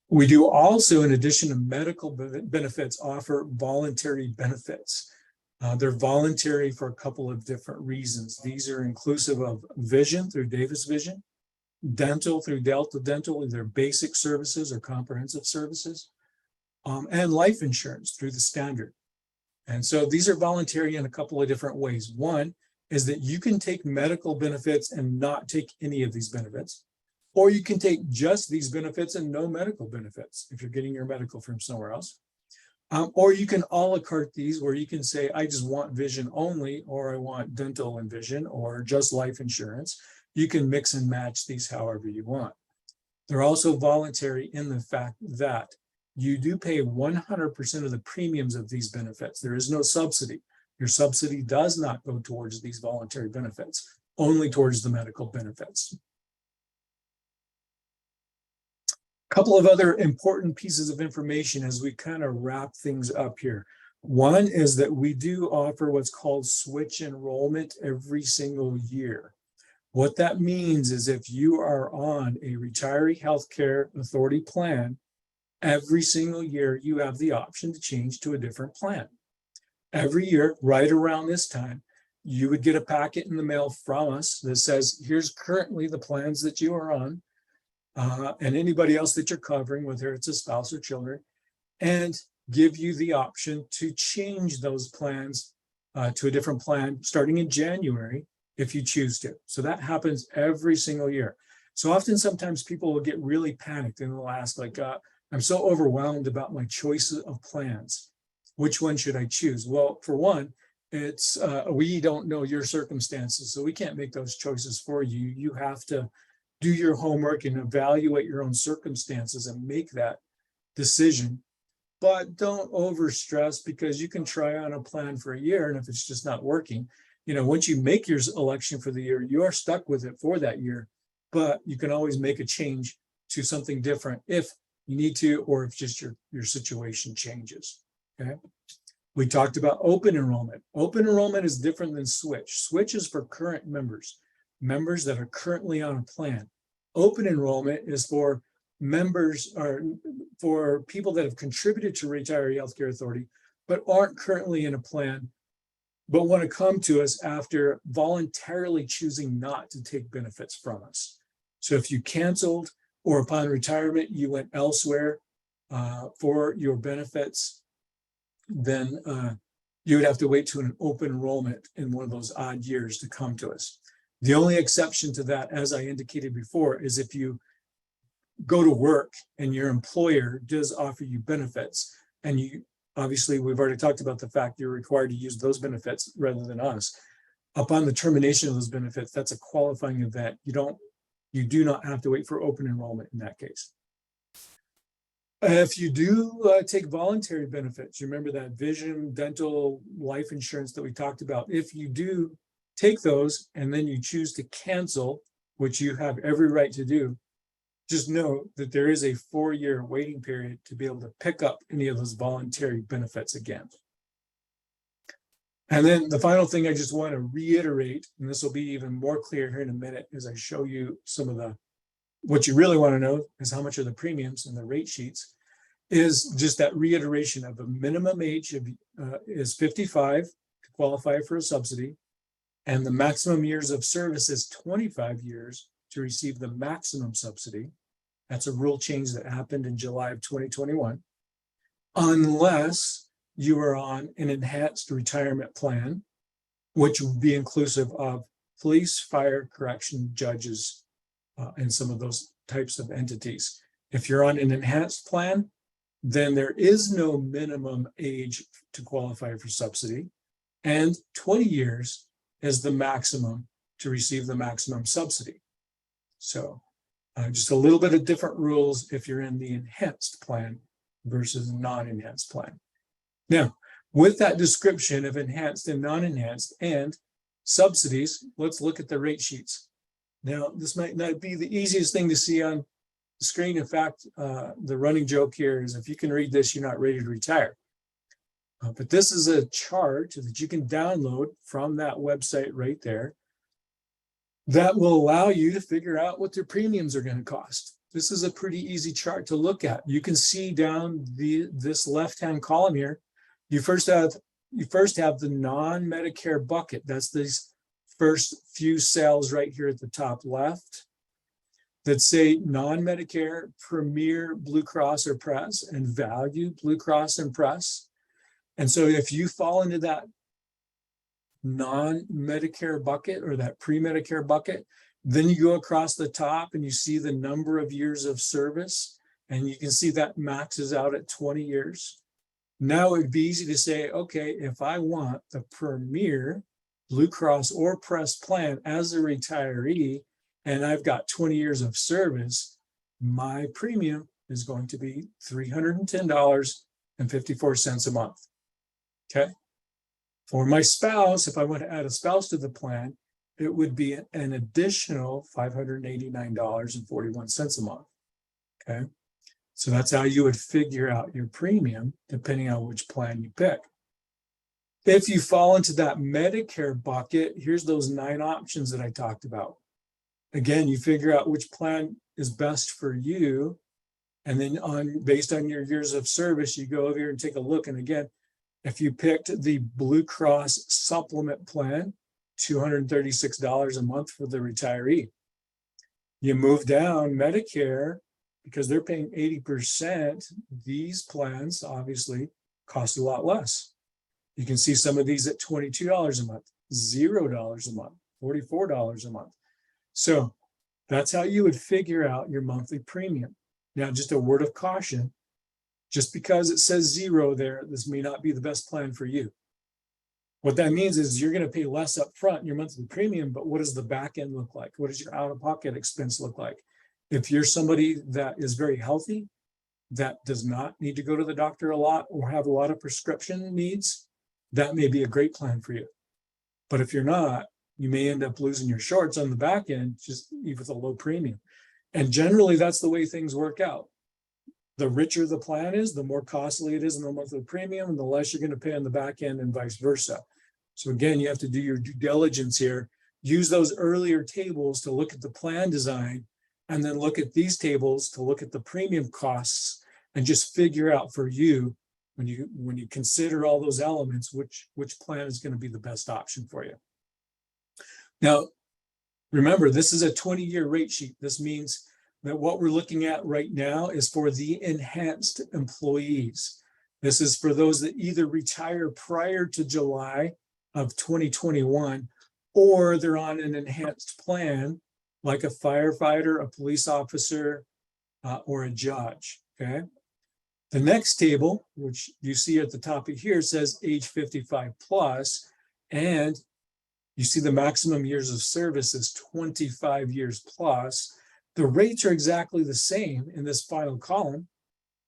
We do also, in addition to medical benefits, offer voluntary benefits. They're voluntary for a couple of different reasons. These are inclusive of vision through Davis Vision, dental through Delta Dental, either basic services or comprehensive services, and life insurance through the standard. And so these are voluntary in a couple of different ways. One is that you can take medical benefits and not take any of these benefits, or you can take just these benefits and no medical benefits if you're getting your medical from somewhere else. Or you can a la carte these where you can say, I just want vision only, or I want dental and vision, or just life insurance. You can mix and match these however you want. They're also voluntary in the fact that you do pay 100% of the premiums of these benefits. There is no subsidy. Your subsidy does not go towards these voluntary benefits, only towards the medical benefits. A couple of other important pieces of information as we kind of wrap things up here. One is that we do offer what's called switch enrollment every single year. What that means is if you are on a Retiree Healthcare Authority plan, every single year you have the option to change to a different plan. Every year, right around this time, you would get a packet in the mail from us that says, here's currently the plans that you are on, and anybody else that you're covering, whether it's a spouse or children, and give you the option to change those plans to a different plan starting in January if you choose to. So that happens every single year. So often, sometimes people will get really panicked and they'll ask, like, I'm so overwhelmed about my choices of plans. Which one should I choose? Well, for one, it's we don't know your circumstances, so we can't make those choices for you. You have to do your homework and evaluate your own circumstances and make that decision. But don't overstress, because you can try on a plan for a year, and if it's just not working, once you make your election for the year, you are stuck with it for that year. But you can always make a change to something different if you need to, or if just your situation changes. Okay. We talked about open enrollment. Open enrollment is different than switch. Switch is for current members that are currently on a plan. Open enrollment is for members, or for people that have contributed to Retiree Healthcare Authority, but aren't currently in a plan, but want to come to us after voluntarily choosing not to take benefits from us. So if you canceled, or upon retirement, you went elsewhere for your benefits, then you would have to wait to an open enrollment in one of those odd years to come to us. The only exception to that, as I indicated before, is if you go to work and your employer does offer you benefits, and you, obviously, we've already talked about the fact you're required to use those benefits rather than us. Upon the termination of those benefits, that's a qualifying event. You do not have to wait for open enrollment in that case. If you do take voluntary benefits, remember that vision, dental, life insurance that we talked about. If you do take those and then you choose to cancel, which you have every right to do, just know that there is a 4-year waiting period to be able to pick up any of those voluntary benefits again. And then the final thing I just want to reiterate, and this will be even more clear here in a minute as I show you some of what you really want to know is how much are the premiums and the rate sheets, is just that reiteration of a minimum age is 55 to qualify for a subsidy, and the maximum years of service is 25 years to receive the maximum subsidy. That's a rule change that happened in July of 2021, unless you are on an enhanced retirement plan, which would be inclusive of police, fire, correction, judges, and some of those types of entities. If you're on an enhanced plan, then there is no minimum age to qualify for subsidy, and 20 years is the maximum to receive the maximum subsidy. So just a little bit of different rules if you're in the enhanced plan versus non-enhanced plan. Now, with that description of enhanced and non-enhanced and subsidies, let's look at the rate sheets. Now, this might not be the easiest thing to see on the screen. In fact, the running joke here is if you can read this, you're not ready to retire. But this is a chart that you can download from that website right there that will allow you to figure out what their premiums are going to cost. This is a pretty easy chart to look at. You can see down this left-hand column here, you first have you first have the non-Medicare bucket. That's these first few cells right here at the top left that say non-Medicare, Premier, Blue Cross or Press, and Value, Blue Cross and Press. And so if you fall into that non-Medicare bucket or that pre-Medicare bucket, then you go across the top and you see the number of years of service, and you can see that maxes out at 20 years. Now it'd be easy to say, okay, if I want the Premier, Blue Cross or Press plan as a retiree, and I've got 20 years of service, my premium is going to be $310.54 a month. Okay. For my spouse, if I want to add a spouse to the plan, it would be an additional $589.41 a month. Okay. So that's how you would figure out your premium, depending on which plan you pick. If you fall into that Medicare bucket, here's those 9 options that I talked about. Again, you figure out which plan is best for you. And then based on your years of service, you go over here and take a look. And again, if you picked the Blue Cross supplement plan, $236 a month for the retiree. You move down Medicare, because they're paying 80%, these plans obviously cost a lot less. You can see some of these at $22 a month, $0 a month, $44 a month. So that's how you would figure out your monthly premium. Now, just a word of caution, just because it says 0 there, this may not be the best plan for you. What that means is you're going to pay less up front in your monthly premium, but what does the back end look like? What does your out-of-pocket expense look like? If you're somebody that is very healthy, that does not need to go to the doctor a lot or have a lot of prescription needs, that may be a great plan for you. But if you're not, you may end up losing your shorts on the back end, just even with a low premium. And generally, that's the way things work out. The richer the plan is, the more costly it is in the monthly premium, and the less you're going to pay on the back end and vice versa. So again, you have to do your due diligence here. Use those earlier tables to look at the plan design, and then look at these tables to look at the premium costs, and just figure out for you, when you consider all those elements, which plan is going to be the best option for you. Now, remember, this is a 20-year rate sheet. This means that what we're looking at right now is for the enhanced employees. This is for those that either retire prior to July of 2021, or they're on an enhanced plan, like a firefighter, a police officer, or a judge, okay? The next table, which you see at the top of here, says age 55 plus, and you see the maximum years of service is 25 years plus. The rates are exactly the same in this final column.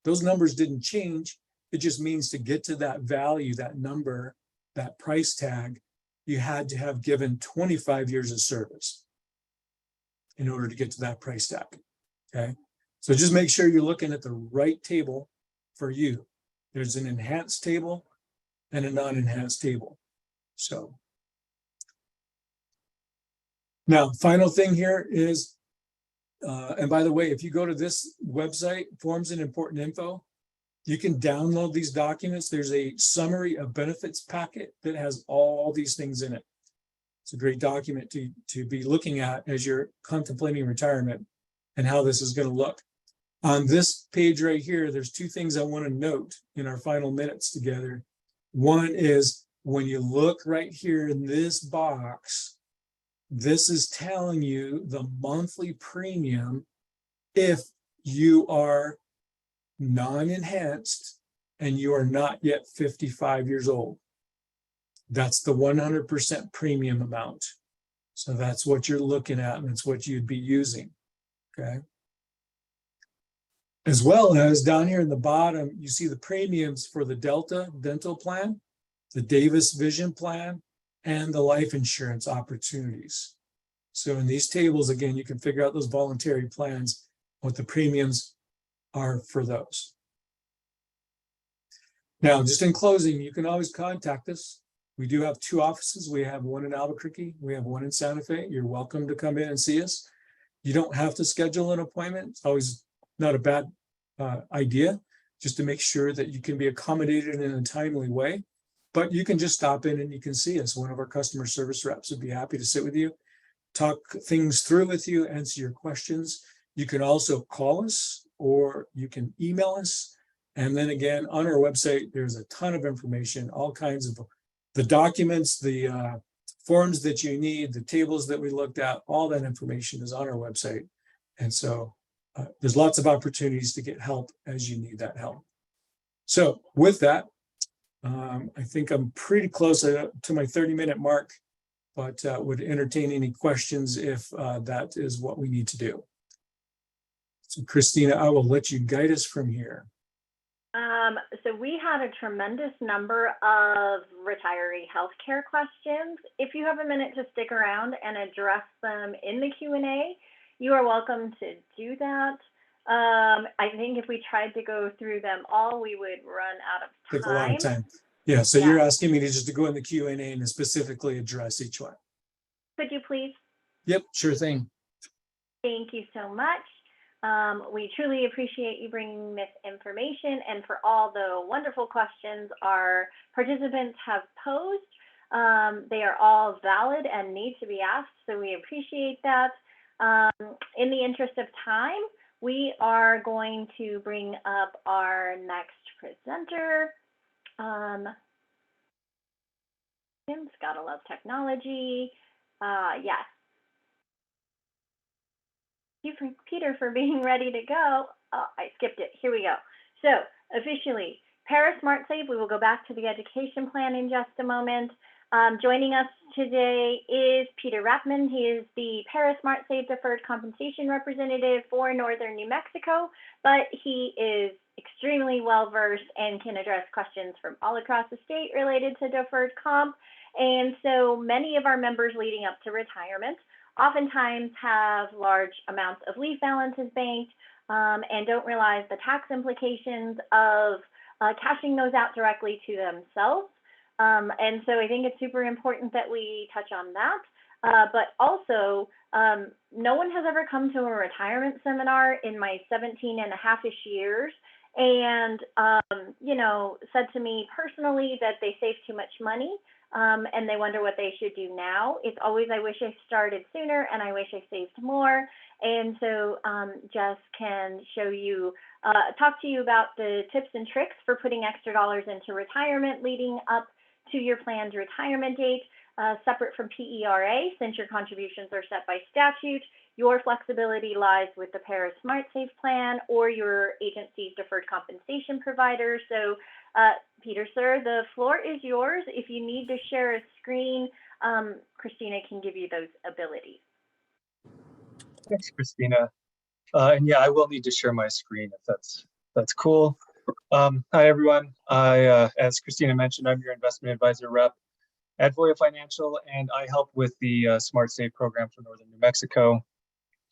Those numbers didn't change. It just means to get to that value, that number, that price tag, you had to have given 25 years of service in order to get to that price tag, okay? So just make sure you're looking at the right table for you. There's an enhanced table and a non-enhanced table. So now, final thing here is, and by the way, if you go to this website, Forms and Important Info, you can download these documents. There's a summary of benefits packet that has all these things in it. It's a great document to be looking at as you're contemplating retirement and how this is going to look. On this page right here, there's 2 things I want to note in our final minutes together. One is when you look right here in this box, this is telling you the monthly premium if you are non-enhanced and you are not yet 55 years old. That's the 100% premium amount. So that's what you're looking at, and it's what you'd be using, okay? As well as down here in the bottom, you see the premiums for the Delta dental plan, the Davis vision plan, and the life insurance opportunities. So in these tables, again, you can figure out those voluntary plans, what the premiums are for those. Now, just in closing, you can always contact us. We do have 2 offices. We have one in Albuquerque. We have one in Santa Fe. You're welcome to come in and see us. You don't have to schedule an appointment. It's always not a bad idea, just to make sure that you can be accommodated in a timely way. but you can just stop in and you can see us. One of our customer service reps would be happy to sit with you, talk things through with you, answer your questions. You can also call us or you can email us. And then again, on our website, there's a ton of information, all kinds of the documents, the forms that you need, the tables that we looked at, all that information is on our website. And so there's lots of opportunities to get help as you need that help. So with that, I think I'm pretty close to my 30-minute mark, but would entertain any questions if that is what we need to do. So Christina, I will let you guide us from here. So we had a tremendous number of retiree healthcare questions. If you have a minute to stick around and address them in the Q&A, you are welcome to do that. I think if we tried to go through them all, we would run out of time. Take a lot of time. Yeah, so you're asking me to just go in the Q&A and specifically address each one. Could you please? Yep, sure thing. Thank you so much. We truly appreciate you bringing this information and for all the wonderful questions our participants have posed. They are all valid and need to be asked, so we appreciate that. In the interest of time, we are going to bring up our next presenter. Tim's gotta love technology. Yes. Thank you, Peter, for being ready to go. Oh, I skipped it. Here we go. So officially, Para SmartSave, we will go back to the education plan in just a moment. Joining us today is Peter Rappman. He is the Para SmartSave Deferred Compensation Representative for Northern New Mexico, but he is extremely well-versed and can address questions from all across the state related to deferred comp. And so many of our members leading up to retirement oftentimes have large amounts of leave balances banked and don't realize the tax implications of cashing those out directly to themselves. And so I think it's super important that we touch on that. But also, no one has ever come to a retirement seminar in my 17 and a half-ish years and, you know, said to me personally that they saved too much money. And they wonder what they should do now. It's always, I wish I started sooner and I wish I saved more. And so Jess can show you, talk to you about the tips and tricks for putting extra dollars into retirement leading up to your planned retirement date, separate from PERA, since your contributions are set by statute. Your flexibility lies with the Para SmartSave plan or your agency's deferred compensation provider. So Peter, sir, the floor is yours. If you need to share a screen, Christina can give you those abilities. Thanks, Christina. And yeah, I will need to share my screen if that's cool. Hi, everyone. As Christina mentioned, I'm your investment advisor rep at Voya Financial, and I help with the SmartSave program for Northern New Mexico.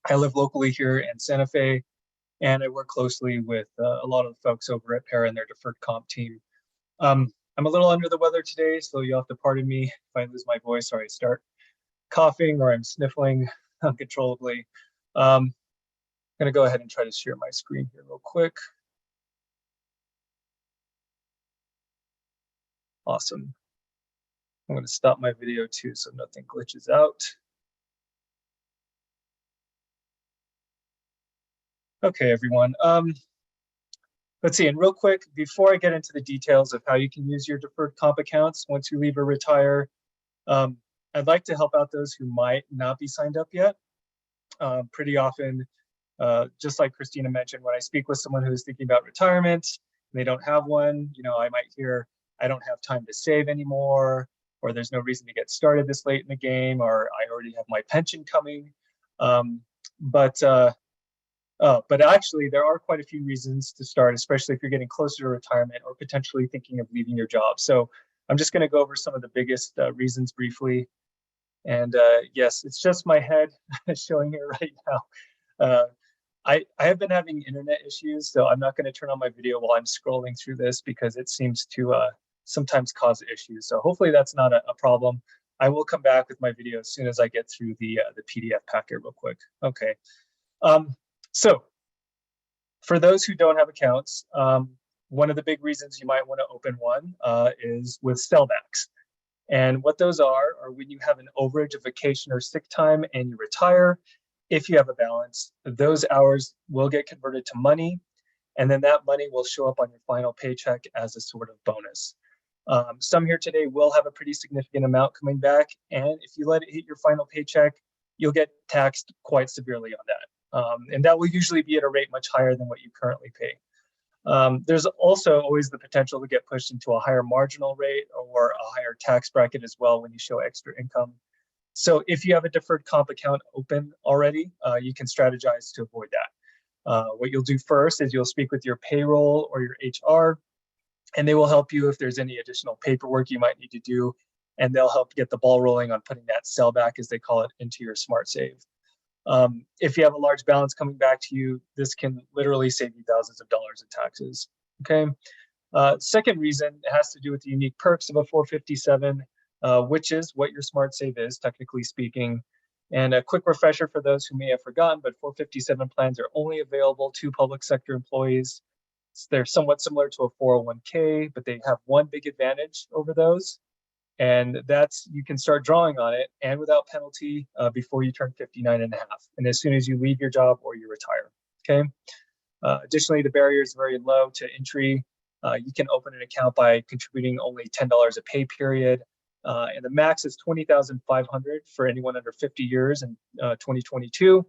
I live locally here in Santa Fe, and I work closely with a lot of the folks over at Para and their deferred comp team. I'm a little under the weather today, so you'll have to pardon me if I lose my voice or I start coughing or I'm sniffling uncontrollably. I'm going to go ahead and try to share my screen here real quick. Awesome. I'm going to stop my video too so nothing glitches out. Okay, everyone. Let's see, and real quick, before I get into the details of how you can use your deferred comp accounts once you leave or retire, I'd like to help out those who might not be signed up yet. Pretty often, just like Christina mentioned, when I speak with someone who's thinking about retirement and they don't have one, you know, I might hear, I don't have time to save anymore, or there's no reason to get started this late in the game, or I already have my pension coming. But actually, there are quite a few reasons to start, especially if you're getting closer to retirement or potentially thinking of leaving your job. So I'm just going to go over some of the biggest reasons briefly. And yes, it's just my head showing it right now. I have been having internet issues, so I'm not going to turn on my video while I'm scrolling through this because it seems to sometimes cause issues. So hopefully that's not a problem. I will come back with my video as soon as I get through the PDF packet real quick. Okay. So for those who don't have accounts, one of the big reasons you might want to open one is with sellbacks. And what those are when you have an overage of vacation or sick time and you retire, if you have a balance, those hours will get converted to money, and then that money will show up on your final paycheck as a sort of bonus. Some here today will have a pretty significant amount coming back, and if you let it hit your final paycheck, you'll get taxed quite severely on that. And that will usually be at a rate much higher than what you currently pay. There's also always the potential to get pushed into a higher marginal rate or a higher tax bracket as well when you show extra income. So if you have a deferred comp account open already, you can strategize to avoid that. What you'll do first is you'll speak with your payroll or your HR, and they will help you if there's any additional paperwork you might need to do, and they'll help get the ball rolling on putting that sellback, as they call it, into your SmartSave. If you have a large balance coming back to you, this can literally save you thousands of dollars in taxes. Okay. Second reason has to do with the unique perks of a 457, which is what your SmartSave is, technically speaking. And a quick refresher for those who may have forgotten, but 457 plans are only available to public sector employees. They're somewhat similar to a 401k, but they have one big advantage over those. And that's you can start drawing on it and without penalty before you turn 59 and a half. And as soon as you leave your job or you retire, okay? Additionally, the barrier is very low to entry. You can open an account by contributing only $10 a pay period. And the max is $20,500 for anyone under 50 years in 2022.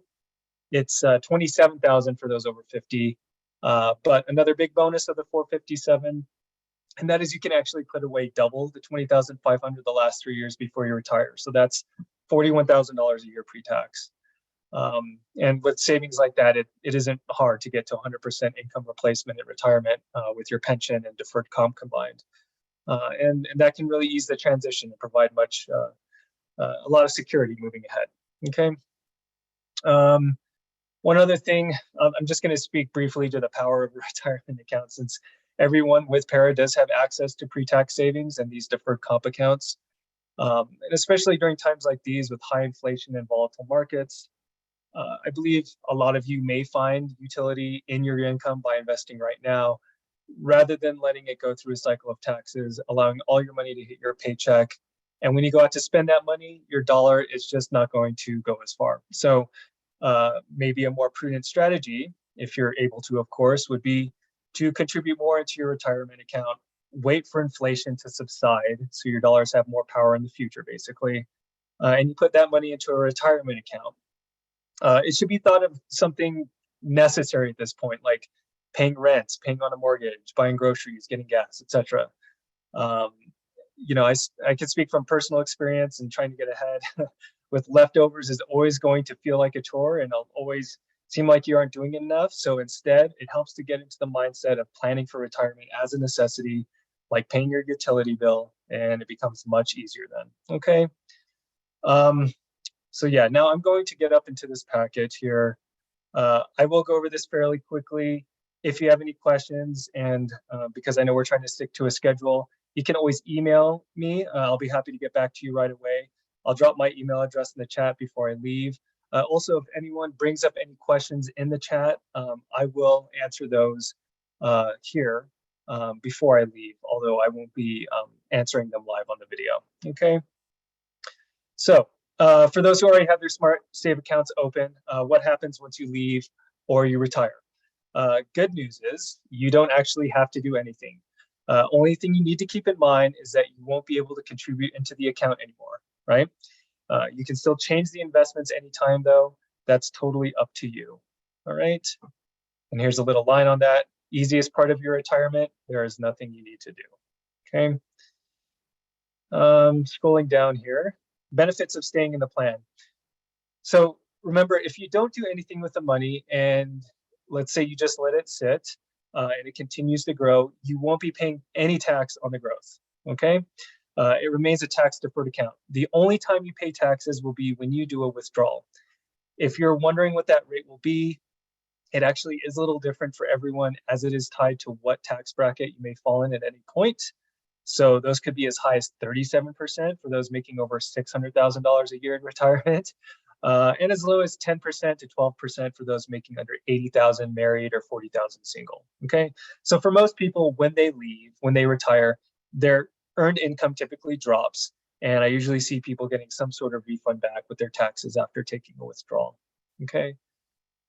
It's $27,000 for those over 50. But another big bonus of the 457, and that is you can actually put away double the $20,500 the last 3 years before you retire. So that's $41,000 a year pre-tax. And with savings like that, it isn't hard to get to 100% income replacement at retirement with your pension and deferred comp combined. And that can really ease the transition and provide a lot of security moving ahead. Okay. One other thing, I'm just going to speak briefly to the power of a retirement account, since everyone with PARA does have access to pre-tax savings and these deferred comp accounts. And especially during times like these with high inflation and volatile markets, I believe a lot of you may find utility in your income by investing right now, rather than letting it go through a cycle of taxes, allowing all your money to hit your paycheck. And when you go out to spend that money, your dollar is just not going to go as far. So maybe a more prudent strategy, if you're able to, of course, would be to contribute more into your retirement account, wait for inflation to subside so your dollars have more power in the future, basically. And you put that money into a retirement account. It should be thought of something necessary at this point, like paying rent, paying on a mortgage, buying groceries, getting gas, etc. You know, I can speak from personal experience and trying to get ahead with leftovers is always going to feel like a chore, and it'll always seem like you aren't doing enough. So instead, it helps to get into the mindset of planning for retirement as a necessity, like paying your utility bill, and it becomes much easier then. Okay. So yeah, now I'm going to get up into this package here. I will go over this fairly quickly. If you have any questions, and because I know we're trying to stick to a schedule, you can always email me. I'll be happy to get back to you right away. I'll drop my email address in the chat before I leave. Also, if anyone brings up any questions in the chat, I will answer those here before I leave, although I won't be answering them live on the video. Okay. So for those who already have their SmartSave accounts open, what happens once you leave or you retire? Good news is you don't actually have to do anything. Only thing you need to keep in mind is that you won't be able to contribute into the account anymore, right? You can still change the investments anytime, though. That's totally up to you. All right. And here's a little line on that. Easiest part of your retirement, there is nothing you need to do. Okay. Scrolling down here, benefits of staying in the plan. So remember, if you don't do anything with the money, and let's say you just let it sit and it continues to grow, you won't be paying any tax on the growth. Okay. It remains a tax deferred account. The only time you pay taxes will be when you do a withdrawal. If you're wondering what that rate will be, it actually is a little different for everyone, as it is tied to what tax bracket you may fall in at any point. So those could be as high as 37% for those making over $600,000 a year in retirement. and as low as 10% to 12% for those making under 80,000 married or 40,000 single. Okay, so for most people, when they leave, when they retire, their earned income typically drops, and I usually see people getting some sort of refund back with their taxes after taking a withdrawal. Okay,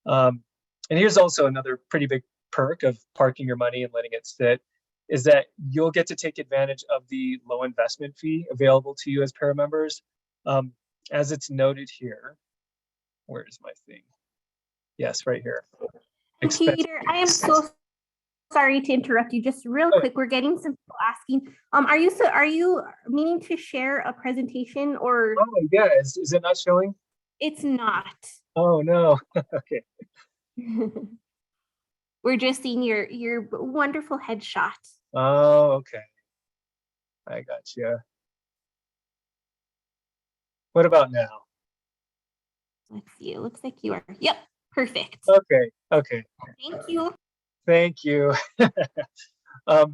and here's also another pretty big perk of parking your money and letting it sit, is that you'll get to take advantage of the low investment fee available to you as para members. As it's noted here, where is my thing? Yes, right here. Peter, I am so sorry to interrupt you. Just real quick, we're getting some people asking. Are you meaning to share a presentation or? Oh yeah, is it not showing? It's not. Oh no. Okay. We're just seeing your wonderful headshot. Oh, okay. I got you. What about now? Let's see. It looks like you are. Yep. Perfect. Okay. Okay. Thank you. Thank you. All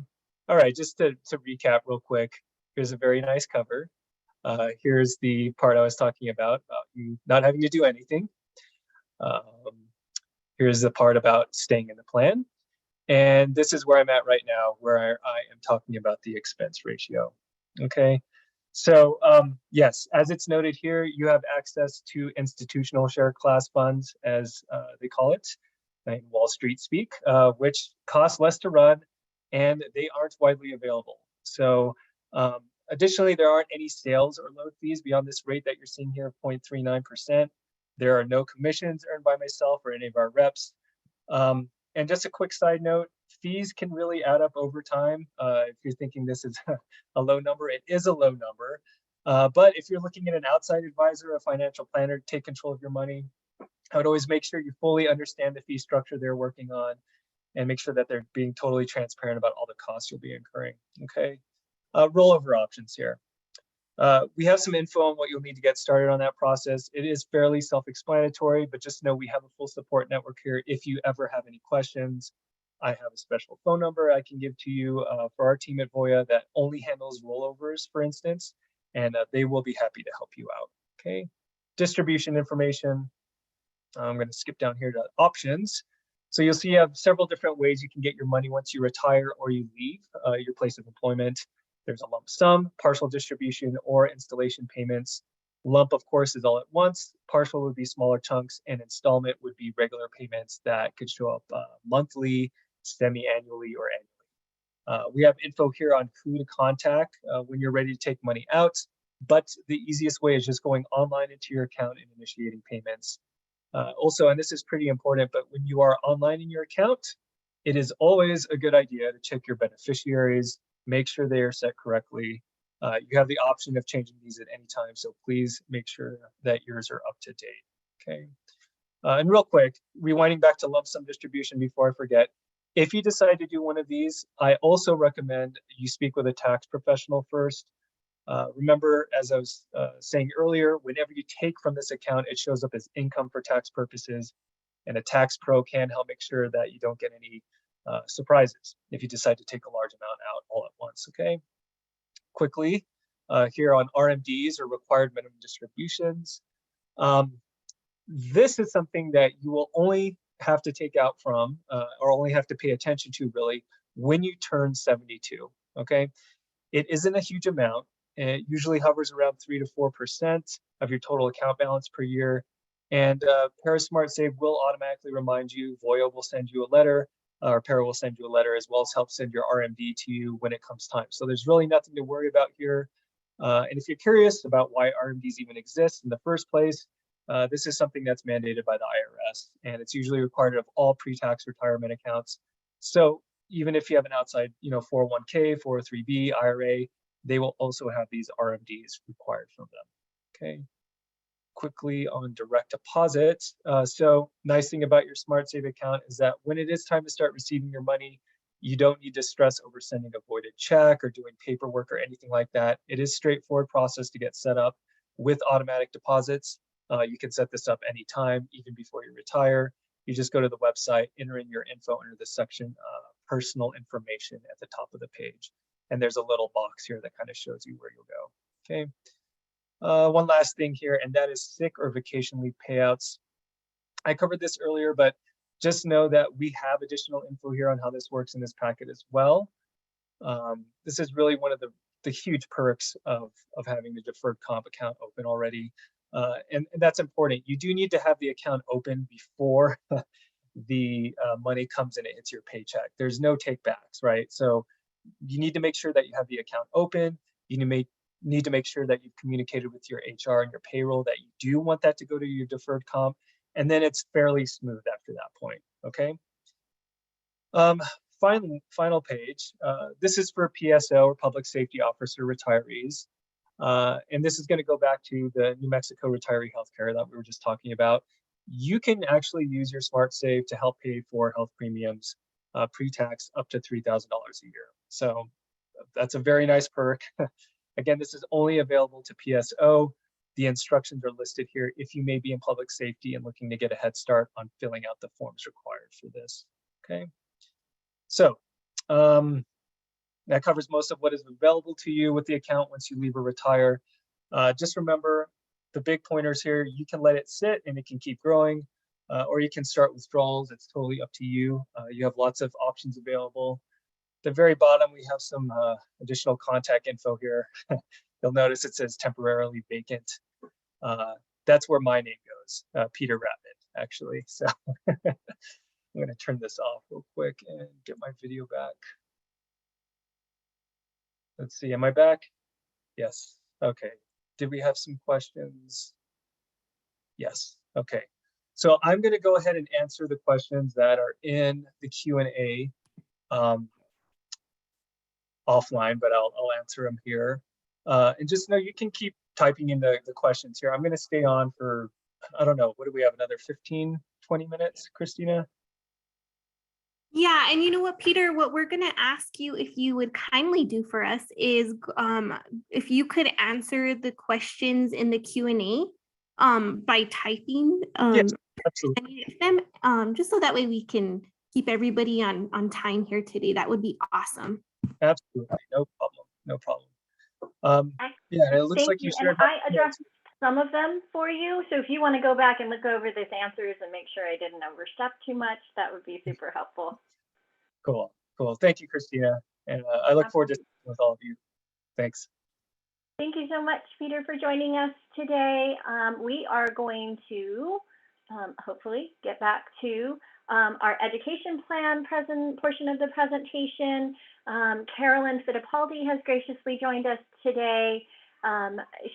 right. Just to recap real quick. Here's a very nice cover. Here's the part I was talking about you not having to do anything. Here's the part about staying in the plan. And this is where I'm at right now, where I am talking about the expense ratio. Okay. So yes, as it's noted here, you have access to institutional share class funds, as they call it in Wall Street speak, which cost less to run, and they aren't widely available. So additionally, there aren't any sales or load fees beyond this rate that you're seeing here of 0.39%. There are no commissions earned by myself or any of our reps. And just a quick side note, fees can really add up over time. If you're thinking this is a low number, it is a low number. But if you're looking at an outside advisor, a financial planner to take control of your money, I would always make sure you fully understand the fee structure they're working on and make sure that they're being totally transparent about all the costs you'll be incurring. Okay, rollover options here. We have some info on what you'll need to get started on that process. It is fairly self-explanatory, but just know we have a full support network here if you ever have any questions. I have a special phone number I can give to you for our team at Voya that only handles rollovers, for instance, and they will be happy to help you out. Okay, distribution information. I'm going to skip down here to options. So you'll see you have several different ways you can get your money once you retire or you leave your place of employment. There's a lump sum, partial distribution, or installation payments. Lump, of course, is all at once. Partial would be smaller chunks, and installment would be regular payments that could show up monthly, semi-annually, or annually. We have info here on who to contact when you're ready to take money out, but the easiest way is just going online into your account and initiating payments. Also, and this is pretty important, but when you are online in your account, it is always a good idea to check your beneficiaries, make sure they are set correctly. You have the option of changing these at any time, so please make sure that yours are up to date. Okay. And real quick, rewinding back to lump sum distribution before I forget, if you decide to do one of these, I also recommend you speak with a tax professional first. Remember, as I was saying earlier, whenever you take from this account, it shows up as income for tax purposes, and a tax pro can help make sure that you don't get any surprises if you decide to take a large amount out all at once. Okay. Quickly, here on RMDs, or required minimum distributions. This is something that you will only have to take out from, or only have to pay attention to really when you turn 72. Okay. It isn't a huge amount. It usually hovers around 3 to 4% of your total account balance per year. And Para SmartSave will automatically remind you. Voya will send you a letter, or Para will send you a letter, as well as help send your RMD to you when it comes time. So there's really nothing to worry about here. And if you're curious about why RMDs even exist in the first place, this is something that's mandated by the IRS, and it's usually required of all pre-tax retirement accounts. So even if you have an outside, 401k, 403b, IRA, they will also have these RMDs required from them. Okay. Quickly on direct deposit. So nice thing about your SmartSave account is that when it is time to start receiving your money, you don't need to stress over sending a voided check or doing paperwork or anything like that. It is a straightforward process to get set up with automatic deposits. You can set this up anytime, even before you retire. You just go to the website, enter in your info under the section personal information at the top of the page. And there's a little box here that kind of shows you where you'll go. Okay. One last thing here, and that is sick or vacation leave payouts. I covered this earlier, but just know that we have additional info here on how this works in this packet as well. This is really one of the huge perks of having the deferred comp account open already. And that's important. You do need to have the account open before the money comes in and hits your paycheck. There's no takebacks, right? So you need to make sure that you have the account open. You need to make sure that you've communicated with your HR and your payroll that you do want that to go to your deferred comp. And then it's fairly smooth after that point, okay? Final page. This is for PSO, or Public Safety Officer retirees. And this is going to go back to the New Mexico retiree healthcare that we were just talking about. You can actually use your SmartSave to help pay for health premiums pre-tax up to $3,000 a year. So that's a very nice perk. Again, this is only available to PSO. The instructions are listed here if you may be in public safety and looking to get a head start on filling out the forms required for this, okay? So that covers most of what is available to you with the account once you leave or retire. Just remember the big pointers here. You can let it sit and it can keep growing, or you can start withdrawals. It's totally up to you. You have lots of options available. At the very bottom, we have some additional contact info here. You'll notice it says temporarily vacant. That's where my name goes, Peter Ratman, actually. So I'm going to turn this off real quick and get my video back. Let's see, am I back? Yes, okay. Did we have some questions? Yes, okay. So I'm going to go ahead and answer the questions that are in the Q&A offline, but I'll answer them here. And just know you can keep typing in the questions here. I'm going to stay on for, I don't know, what do we have, another 15, 20 minutes, Christina? Yeah, and you know what, Peter, what we're going to ask you, if you would kindly do for us, is if you could answer the questions in the Q&A by typing Yes, absolutely. them, just so that way we can keep everybody on time here today. That would be awesome. Absolutely, no problem, no problem. Yeah, it looks like you shared. And I addressed some of them for you. So if you want to go back and look over those answers and make sure I didn't overstep too much, that would be super helpful. Cool, cool. Thank you, Christina. And I look forward to speaking with all of you. Thanks. Thank you so much, Peter, for joining us today. We are going to hopefully get back to our education plan portion of the presentation. Carolyn Fittipaldi has graciously joined us today.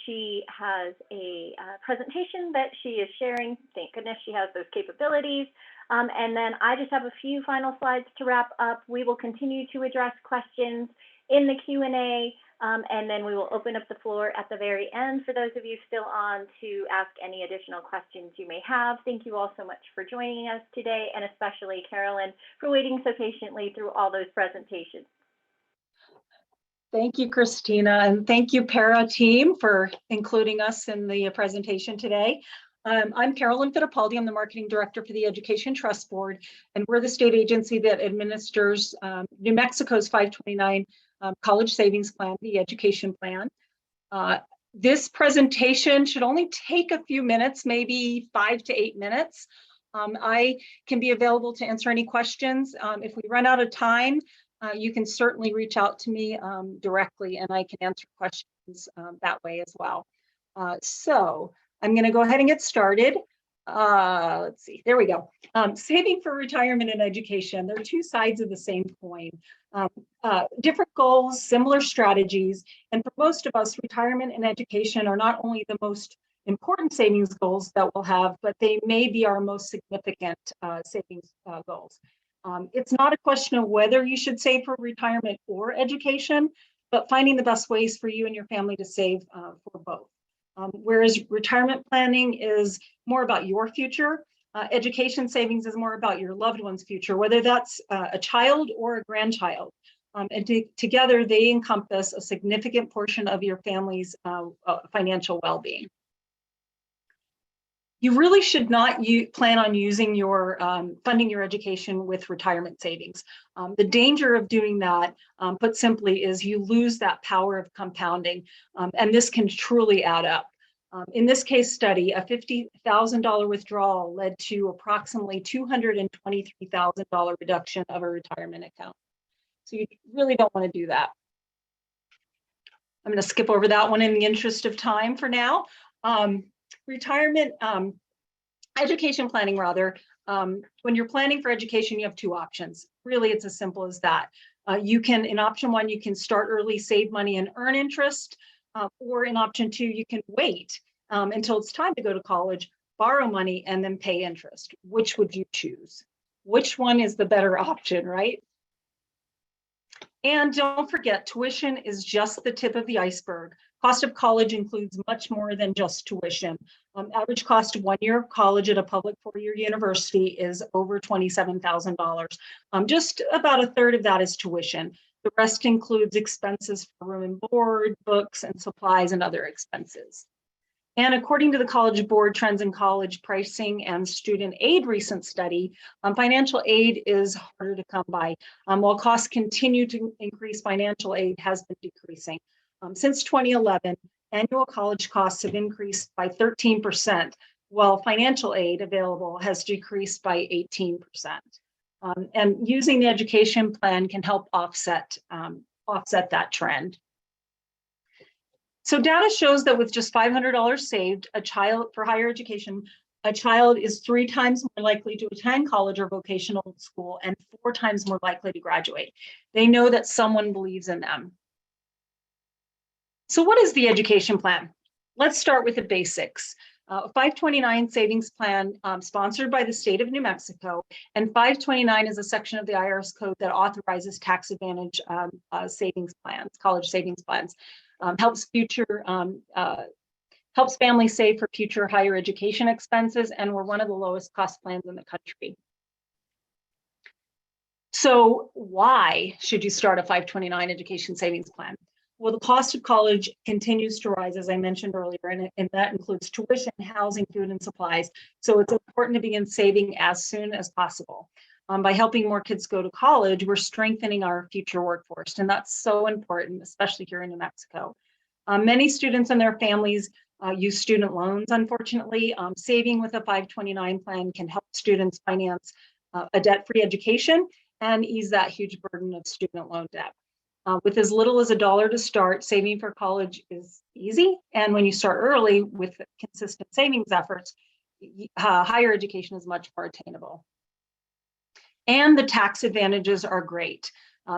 She has a presentation that she is sharing. Thank goodness she has those capabilities. And then I just have a few final slides to wrap up. We will continue to address questions in the Q&A, and then we will open up the floor at the very end for those of you still on to ask any additional questions you may have. Thank you all so much for joining us today, and especially Carolyn for waiting so patiently through all those presentations. Thank you, Christina, and thank you, Para team, for including us in the presentation today. I'm Carolyn Fittipaldi. I'm the Marketing Director for the Education Trust Board, and we're the state agency that administers New Mexico's 529 College Savings Plan, the education plan. This presentation should only take a few minutes, maybe 5 to 8 minutes. I can be available to answer any questions. If we run out of time, you can certainly reach out to me directly, and I can answer questions that way as well. So I'm going to go ahead and get started. Let's see, there we go. Saving for retirement and education. They're two sides of the same coin. Different goals, similar strategies. And for most of us, retirement and education are not only the most important savings goals that we'll have, but they may be our most significant savings goals. It's not a question of whether you should save for retirement or education, but finding the best ways for you and your family to save for both. Whereas retirement planning is more about your future, education savings is more about your loved one's future, whether that's a child or a grandchild. And together they encompass a significant portion of your family's financial well-being. You really should not plan on using your funding your education with retirement savings. The danger of doing that, put simply, is you lose that power of compounding, and this can truly add up. In this case study, a $50,000 withdrawal led to approximately $223,000 reduction of a retirement account. So you really don't want to do that. I'm going to skip over that one in the interest of time for now. Retirement education planning, rather. When you're planning for education, you have two options. Really, it's as simple as that. You can, in option one, you can start early, save money, and earn interest. Or in option two, you can wait until it's time to go to college, borrow money, and then pay interest. Which would you choose? Which one is the better option, right? And don't forget, tuition is just the tip of the iceberg. Cost of college includes much more than just tuition. Average cost of 1 year of college at a public 4-year university is over $27,000. Just about a third of that is tuition. The rest includes expenses for room and board, books, and supplies, and other expenses. And according to the College Board Trends in College Pricing and Student Aid recent study, financial aid is harder to come by. While costs continue to increase, financial aid has been decreasing. Since 2011, annual college costs have increased by 13%, while financial aid available has decreased by 18%. And using the education plan can help offset that trend. So data shows that with just $500 saved, a child for higher education, a child is 3 times more likely to attend college or vocational school and 4 times more likely to graduate. They know that someone believes in them. So what is the education plan? Let's start with the basics. 529 savings plan sponsored by the state of New Mexico, and 529 is a section of the IRS code that authorizes tax advantage savings plans, college savings plans. Helps families save for future higher education expenses, and we're one of the lowest cost plans in the country. So why should you start a 529 education savings plan? Well, the cost of college continues to rise, as I mentioned earlier, and that includes tuition, housing, food, and supplies. So it's important to begin saving as soon as possible. By helping more kids go to college, we're strengthening our future workforce, and that's so important, especially here in New Mexico. Many students and their families use student loans, unfortunately. Saving with a 529 plan can help students finance a debt-free education and ease that huge burden of student loan debt. With as little as $1 to start, saving for college is easy. And when you start early with consistent savings efforts, higher education is much more attainable. And the tax advantages are great.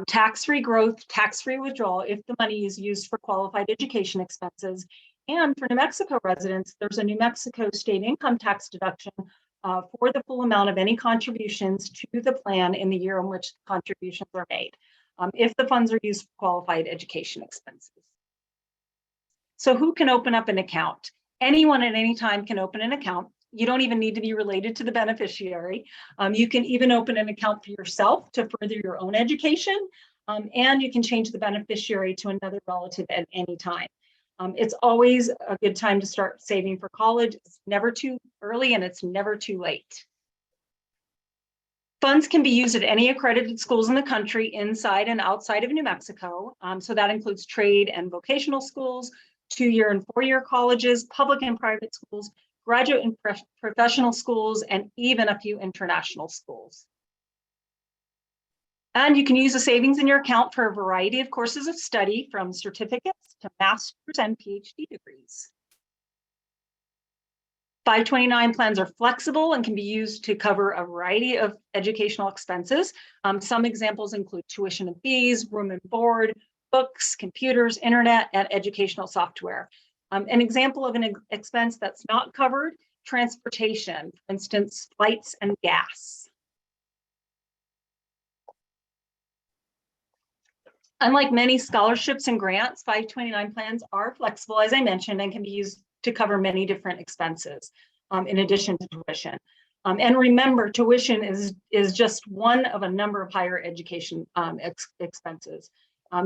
Tax-free growth, tax-free withdrawal if the money is used for qualified education expenses. And for New Mexico residents, there's a New Mexico state income tax deduction for the full amount of any contributions to the plan in the year in which contributions are made, if the funds are used for qualified education expenses. So who can open up an account? Anyone at any time can open an account. You don't even need to be related to the beneficiary. You can even open an account for yourself to further your own education, and you can change the beneficiary to another relative at any time. It's always a good time to start saving for college. It's never too early and it's never too late. Funds can be used at any accredited schools in the country, inside and outside of New Mexico. So that includes trade and vocational schools, 2-year and 4-year colleges, public and private schools, graduate and professional schools, and even a few international schools. And you can use the savings in your account for a variety of courses of study, from certificates to master's and PhD degrees. 529 plans are flexible and can be used to cover a variety of educational expenses. Some examples include tuition and fees, room and board, books, computers, internet, and educational software. An example of an expense that's not covered: transportation, for instance, flights and gas. Unlike many scholarships and grants, 529 plans are flexible, as I mentioned, and can be used to cover many different expenses in addition to tuition. And remember, tuition is just one of a number of higher education expenses.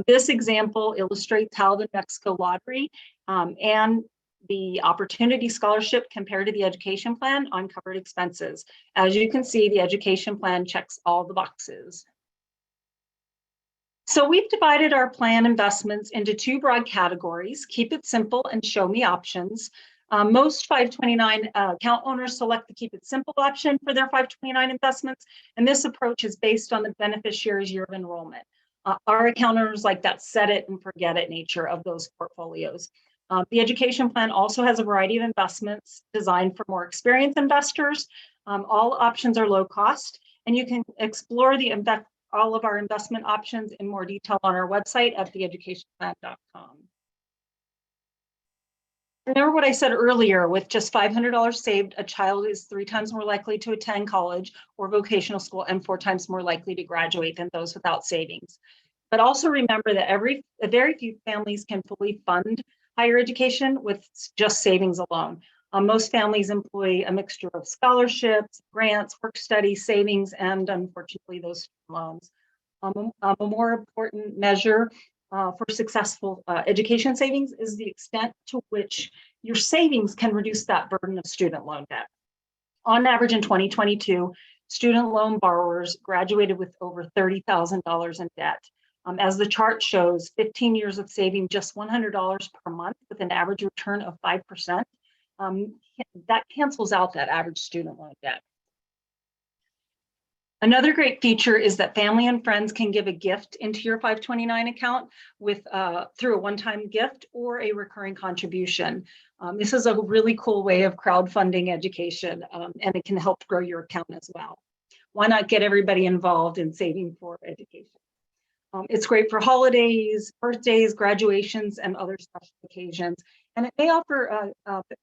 This example illustrates how the New Mexico Lottery and the Opportunity Scholarship compare to the education plan on covered expenses. As you can see, the education plan checks all the boxes. So we've divided our plan investments into 2 broad categories: keep it simple and show me options. Most 529 account owners select the Keep It Simple option for their 529 investments, and this approach is based on the beneficiary's year of enrollment. Our account owners like that set it and forget it nature of those portfolios. The education plan also has a variety of investments designed for more experienced investors. All options are low cost, and you can explore all of our investment options in more detail on our website at theeducationplan.com. Remember what I said earlier, with just $500 saved, a child is 3 times more likely to attend college or vocational school and 4 times more likely to graduate than those without savings. But also remember that very few families can fully fund higher education with just savings alone. Most families employ a mixture of scholarships, grants, work study, savings, and unfortunately those loans. A more important measure for successful education savings is the extent to which your savings can reduce that burden of student loan debt. On average in 2022, student loan borrowers graduated with over $30,000 in debt. As the chart shows, 15 years of saving just $100 per month with an average return of 5%, that cancels out that average student loan debt. Another great feature is that family and friends can give a gift into your 529 account through a one-time gift or a recurring contribution. This is a really cool way of crowdfunding education, and it can help grow your account as well. Why not get everybody involved in saving for education? It's great for holidays, birthdays, graduations, and other special occasions. And it may offer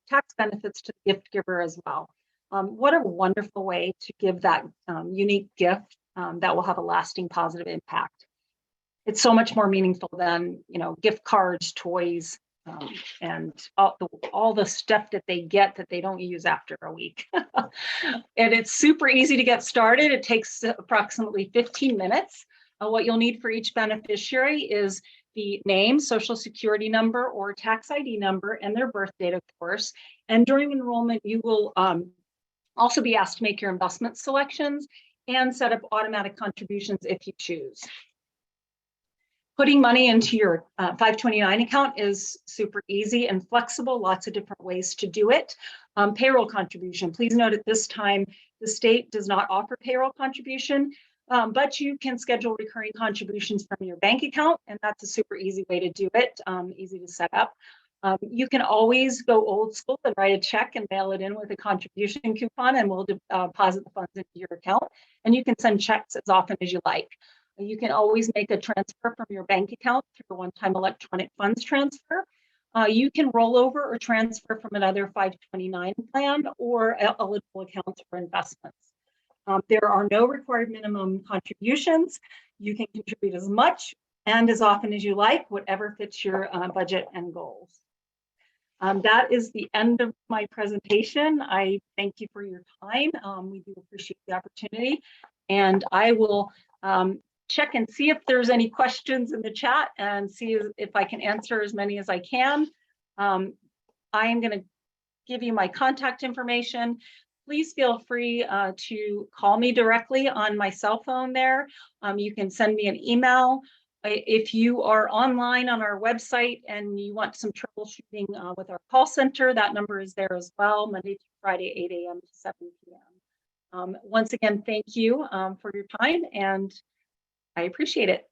tax benefits to the gift giver as well. What a wonderful way to give that unique gift that will have a lasting positive impact. It's so much more meaningful than, gift cards, toys, and all the stuff that they get that they don't use after a week. And it's super easy to get started. It takes approximately 15 minutes. What you'll need for each beneficiary is the name, social security number, or tax ID number, and their birth date, of course. And during enrollment, you will also be asked to make your investment selections and set up automatic contributions if you choose. Putting money into your 529 account is super easy and flexible, lots of different ways to do it. Payroll contribution, please note at this time, the state does not offer payroll contribution, but you can schedule recurring contributions from your bank account, and that's a super easy way to do it, easy to set up. You can always go old school and write a check and mail it in with a contribution coupon, and we'll deposit the funds into your account. And you can send checks as often as you like. You can always make a transfer from your bank account through a one-time electronic funds transfer. You can roll over or transfer from another 529 plan or eligible accounts for investments. There are no required minimum contributions. You can contribute as much and as often as you like, whatever fits your budget and goals. That is the end of my presentation. I thank you for your time. We do appreciate the opportunity, and I will check and see if there's any questions in the chat and see if I can answer as many as I can. I am going to give you my contact information. Please feel free to call me directly on my cell phone there. You can send me an email. If you are online on our website and you want some troubleshooting with our call center, that number is there as well, Monday through Friday, 8 a.m. to 7 p.m. Once again, thank you for your time, and I appreciate it.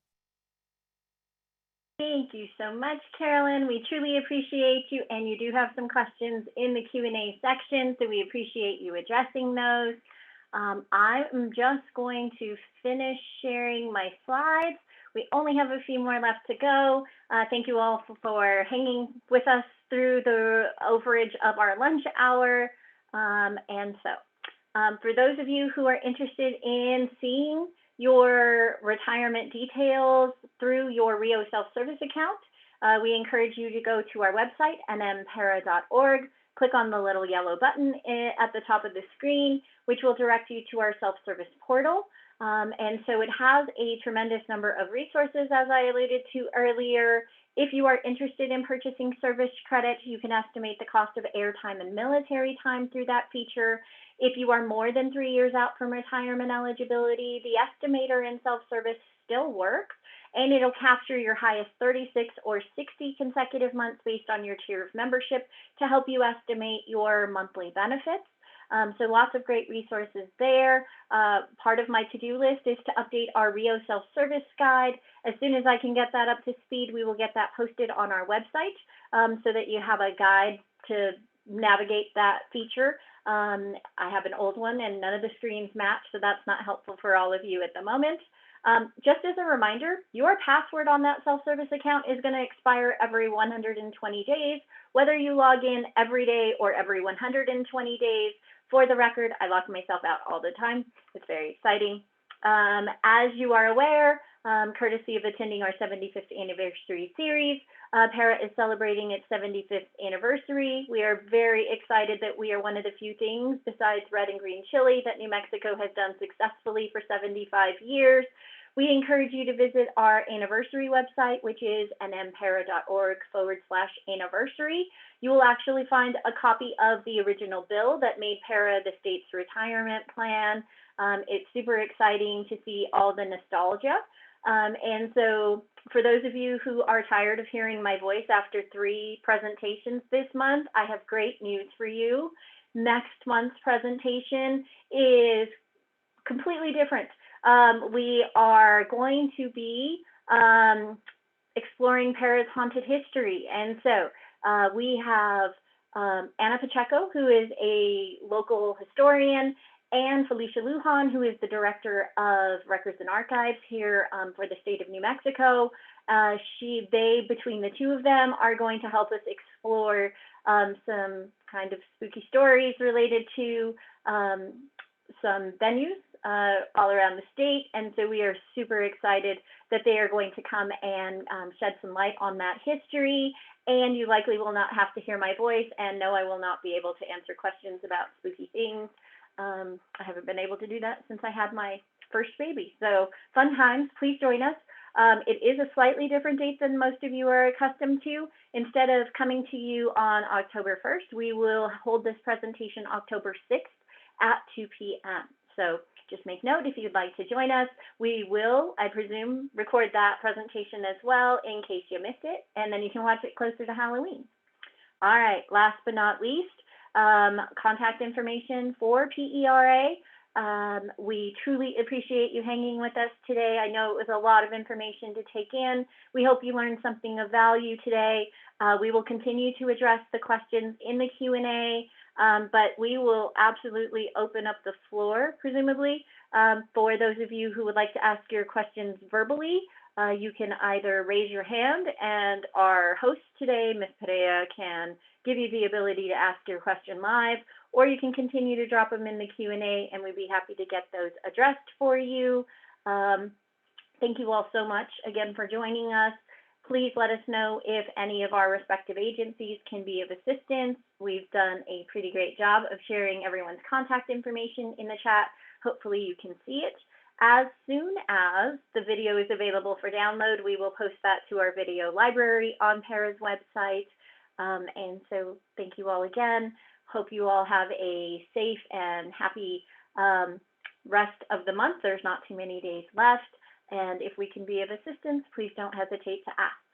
Thank you so much, Carolyn. We truly appreciate you, and you do have some questions in the Q&A section, so we appreciate you addressing those. I'm just going to finish sharing my slides. We only have a few more left to go. Thank you all for hanging with us through the overage of our lunch hour. For those of you who are interested in seeing your retirement details through your Rio self-service account, we encourage you to go to our website, nmpara.org, click on the little yellow button at the top of the screen, which will direct you to our self-service portal. And so it has a tremendous number of resources, as I alluded to earlier. If you are interested in purchasing service credit, you can estimate the cost of airtime and military time through that feature. If you are more than 3 years out from retirement eligibility, the estimator in self-service still works, and it'll capture your highest 36 or 60 consecutive months based on your tier of membership to help you estimate your monthly benefits. So lots of great resources there. Part of my to-do list is to update our Rio self-service guide. As soon as I can get that up to speed, we will get that posted on our website so that you have a guide to navigate that feature. I have an old one and none of the screens match, so that's not helpful for all of you at the moment. Just as a reminder, your password on that self-service account is going to expire every 120 days, whether you log in every day or every 120 days. For the record, I lock myself out all the time. It's very exciting. As you are aware, courtesy of attending our 75th anniversary series, Para is celebrating its 75th anniversary. We are very excited that we are one of the few things besides red and green chili that New Mexico has done successfully for 75 years. We encourage you to visit our anniversary website, which is nmpara.org/anniversary. You will actually find a copy of the original bill that made Para the state's retirement plan. It's super exciting to see all the nostalgia. And so for those of you who are tired of hearing my voice after 3 presentations this month, I have great news for you. Next month's presentation is completely different. We are going to be exploring Para's haunted history. And so we have Anna Pacheco, who is a local historian, and Felicia Lujan, who is the Director of Records and Archives here for the state of New Mexico. Between the two of them, are going to help us explore some kind of spooky stories related to some venues all around the state. And so we are super excited that they are going to come and shed some light on that history. And you likely will not have to hear my voice, and no, I will not be able to answer questions about spooky things. I haven't been able to do that since I had my first baby. So fun times, please join us. It is a slightly different date than most of you are accustomed to. Instead of coming to you on October 1st, we will hold this presentation October 6th at 2 p.m. So just make note if you'd like to join us. We will, I presume, record that presentation as well in case you missed it, and then you can watch it closer to Halloween. All right, last but not least, contact information for PERA. We truly appreciate you hanging with us today. I know it was a lot of information to take in. We hope you learned something of value today. We will continue to address the questions in the Q&A, but we will absolutely open up the floor, presumably, for those of you who would like to ask your questions verbally. You can either raise your hand, and our host today, Ms. Perea, can give you the ability to ask your question live, or you can continue to drop them in the Q&A, and we'd be happy to get those addressed for you. Thank you all so much again for joining us. Please let us know if any of our respective agencies can be of assistance. We've done a pretty great job of sharing everyone's contact information in the chat. Hopefully you can see it. As soon as the video is available for download, we will post that to our video library on Para's website. And so thank you all again. Hope you all have a safe and happy rest of the month. There's not too many days left. And if we can be of assistance, please don't hesitate to ask.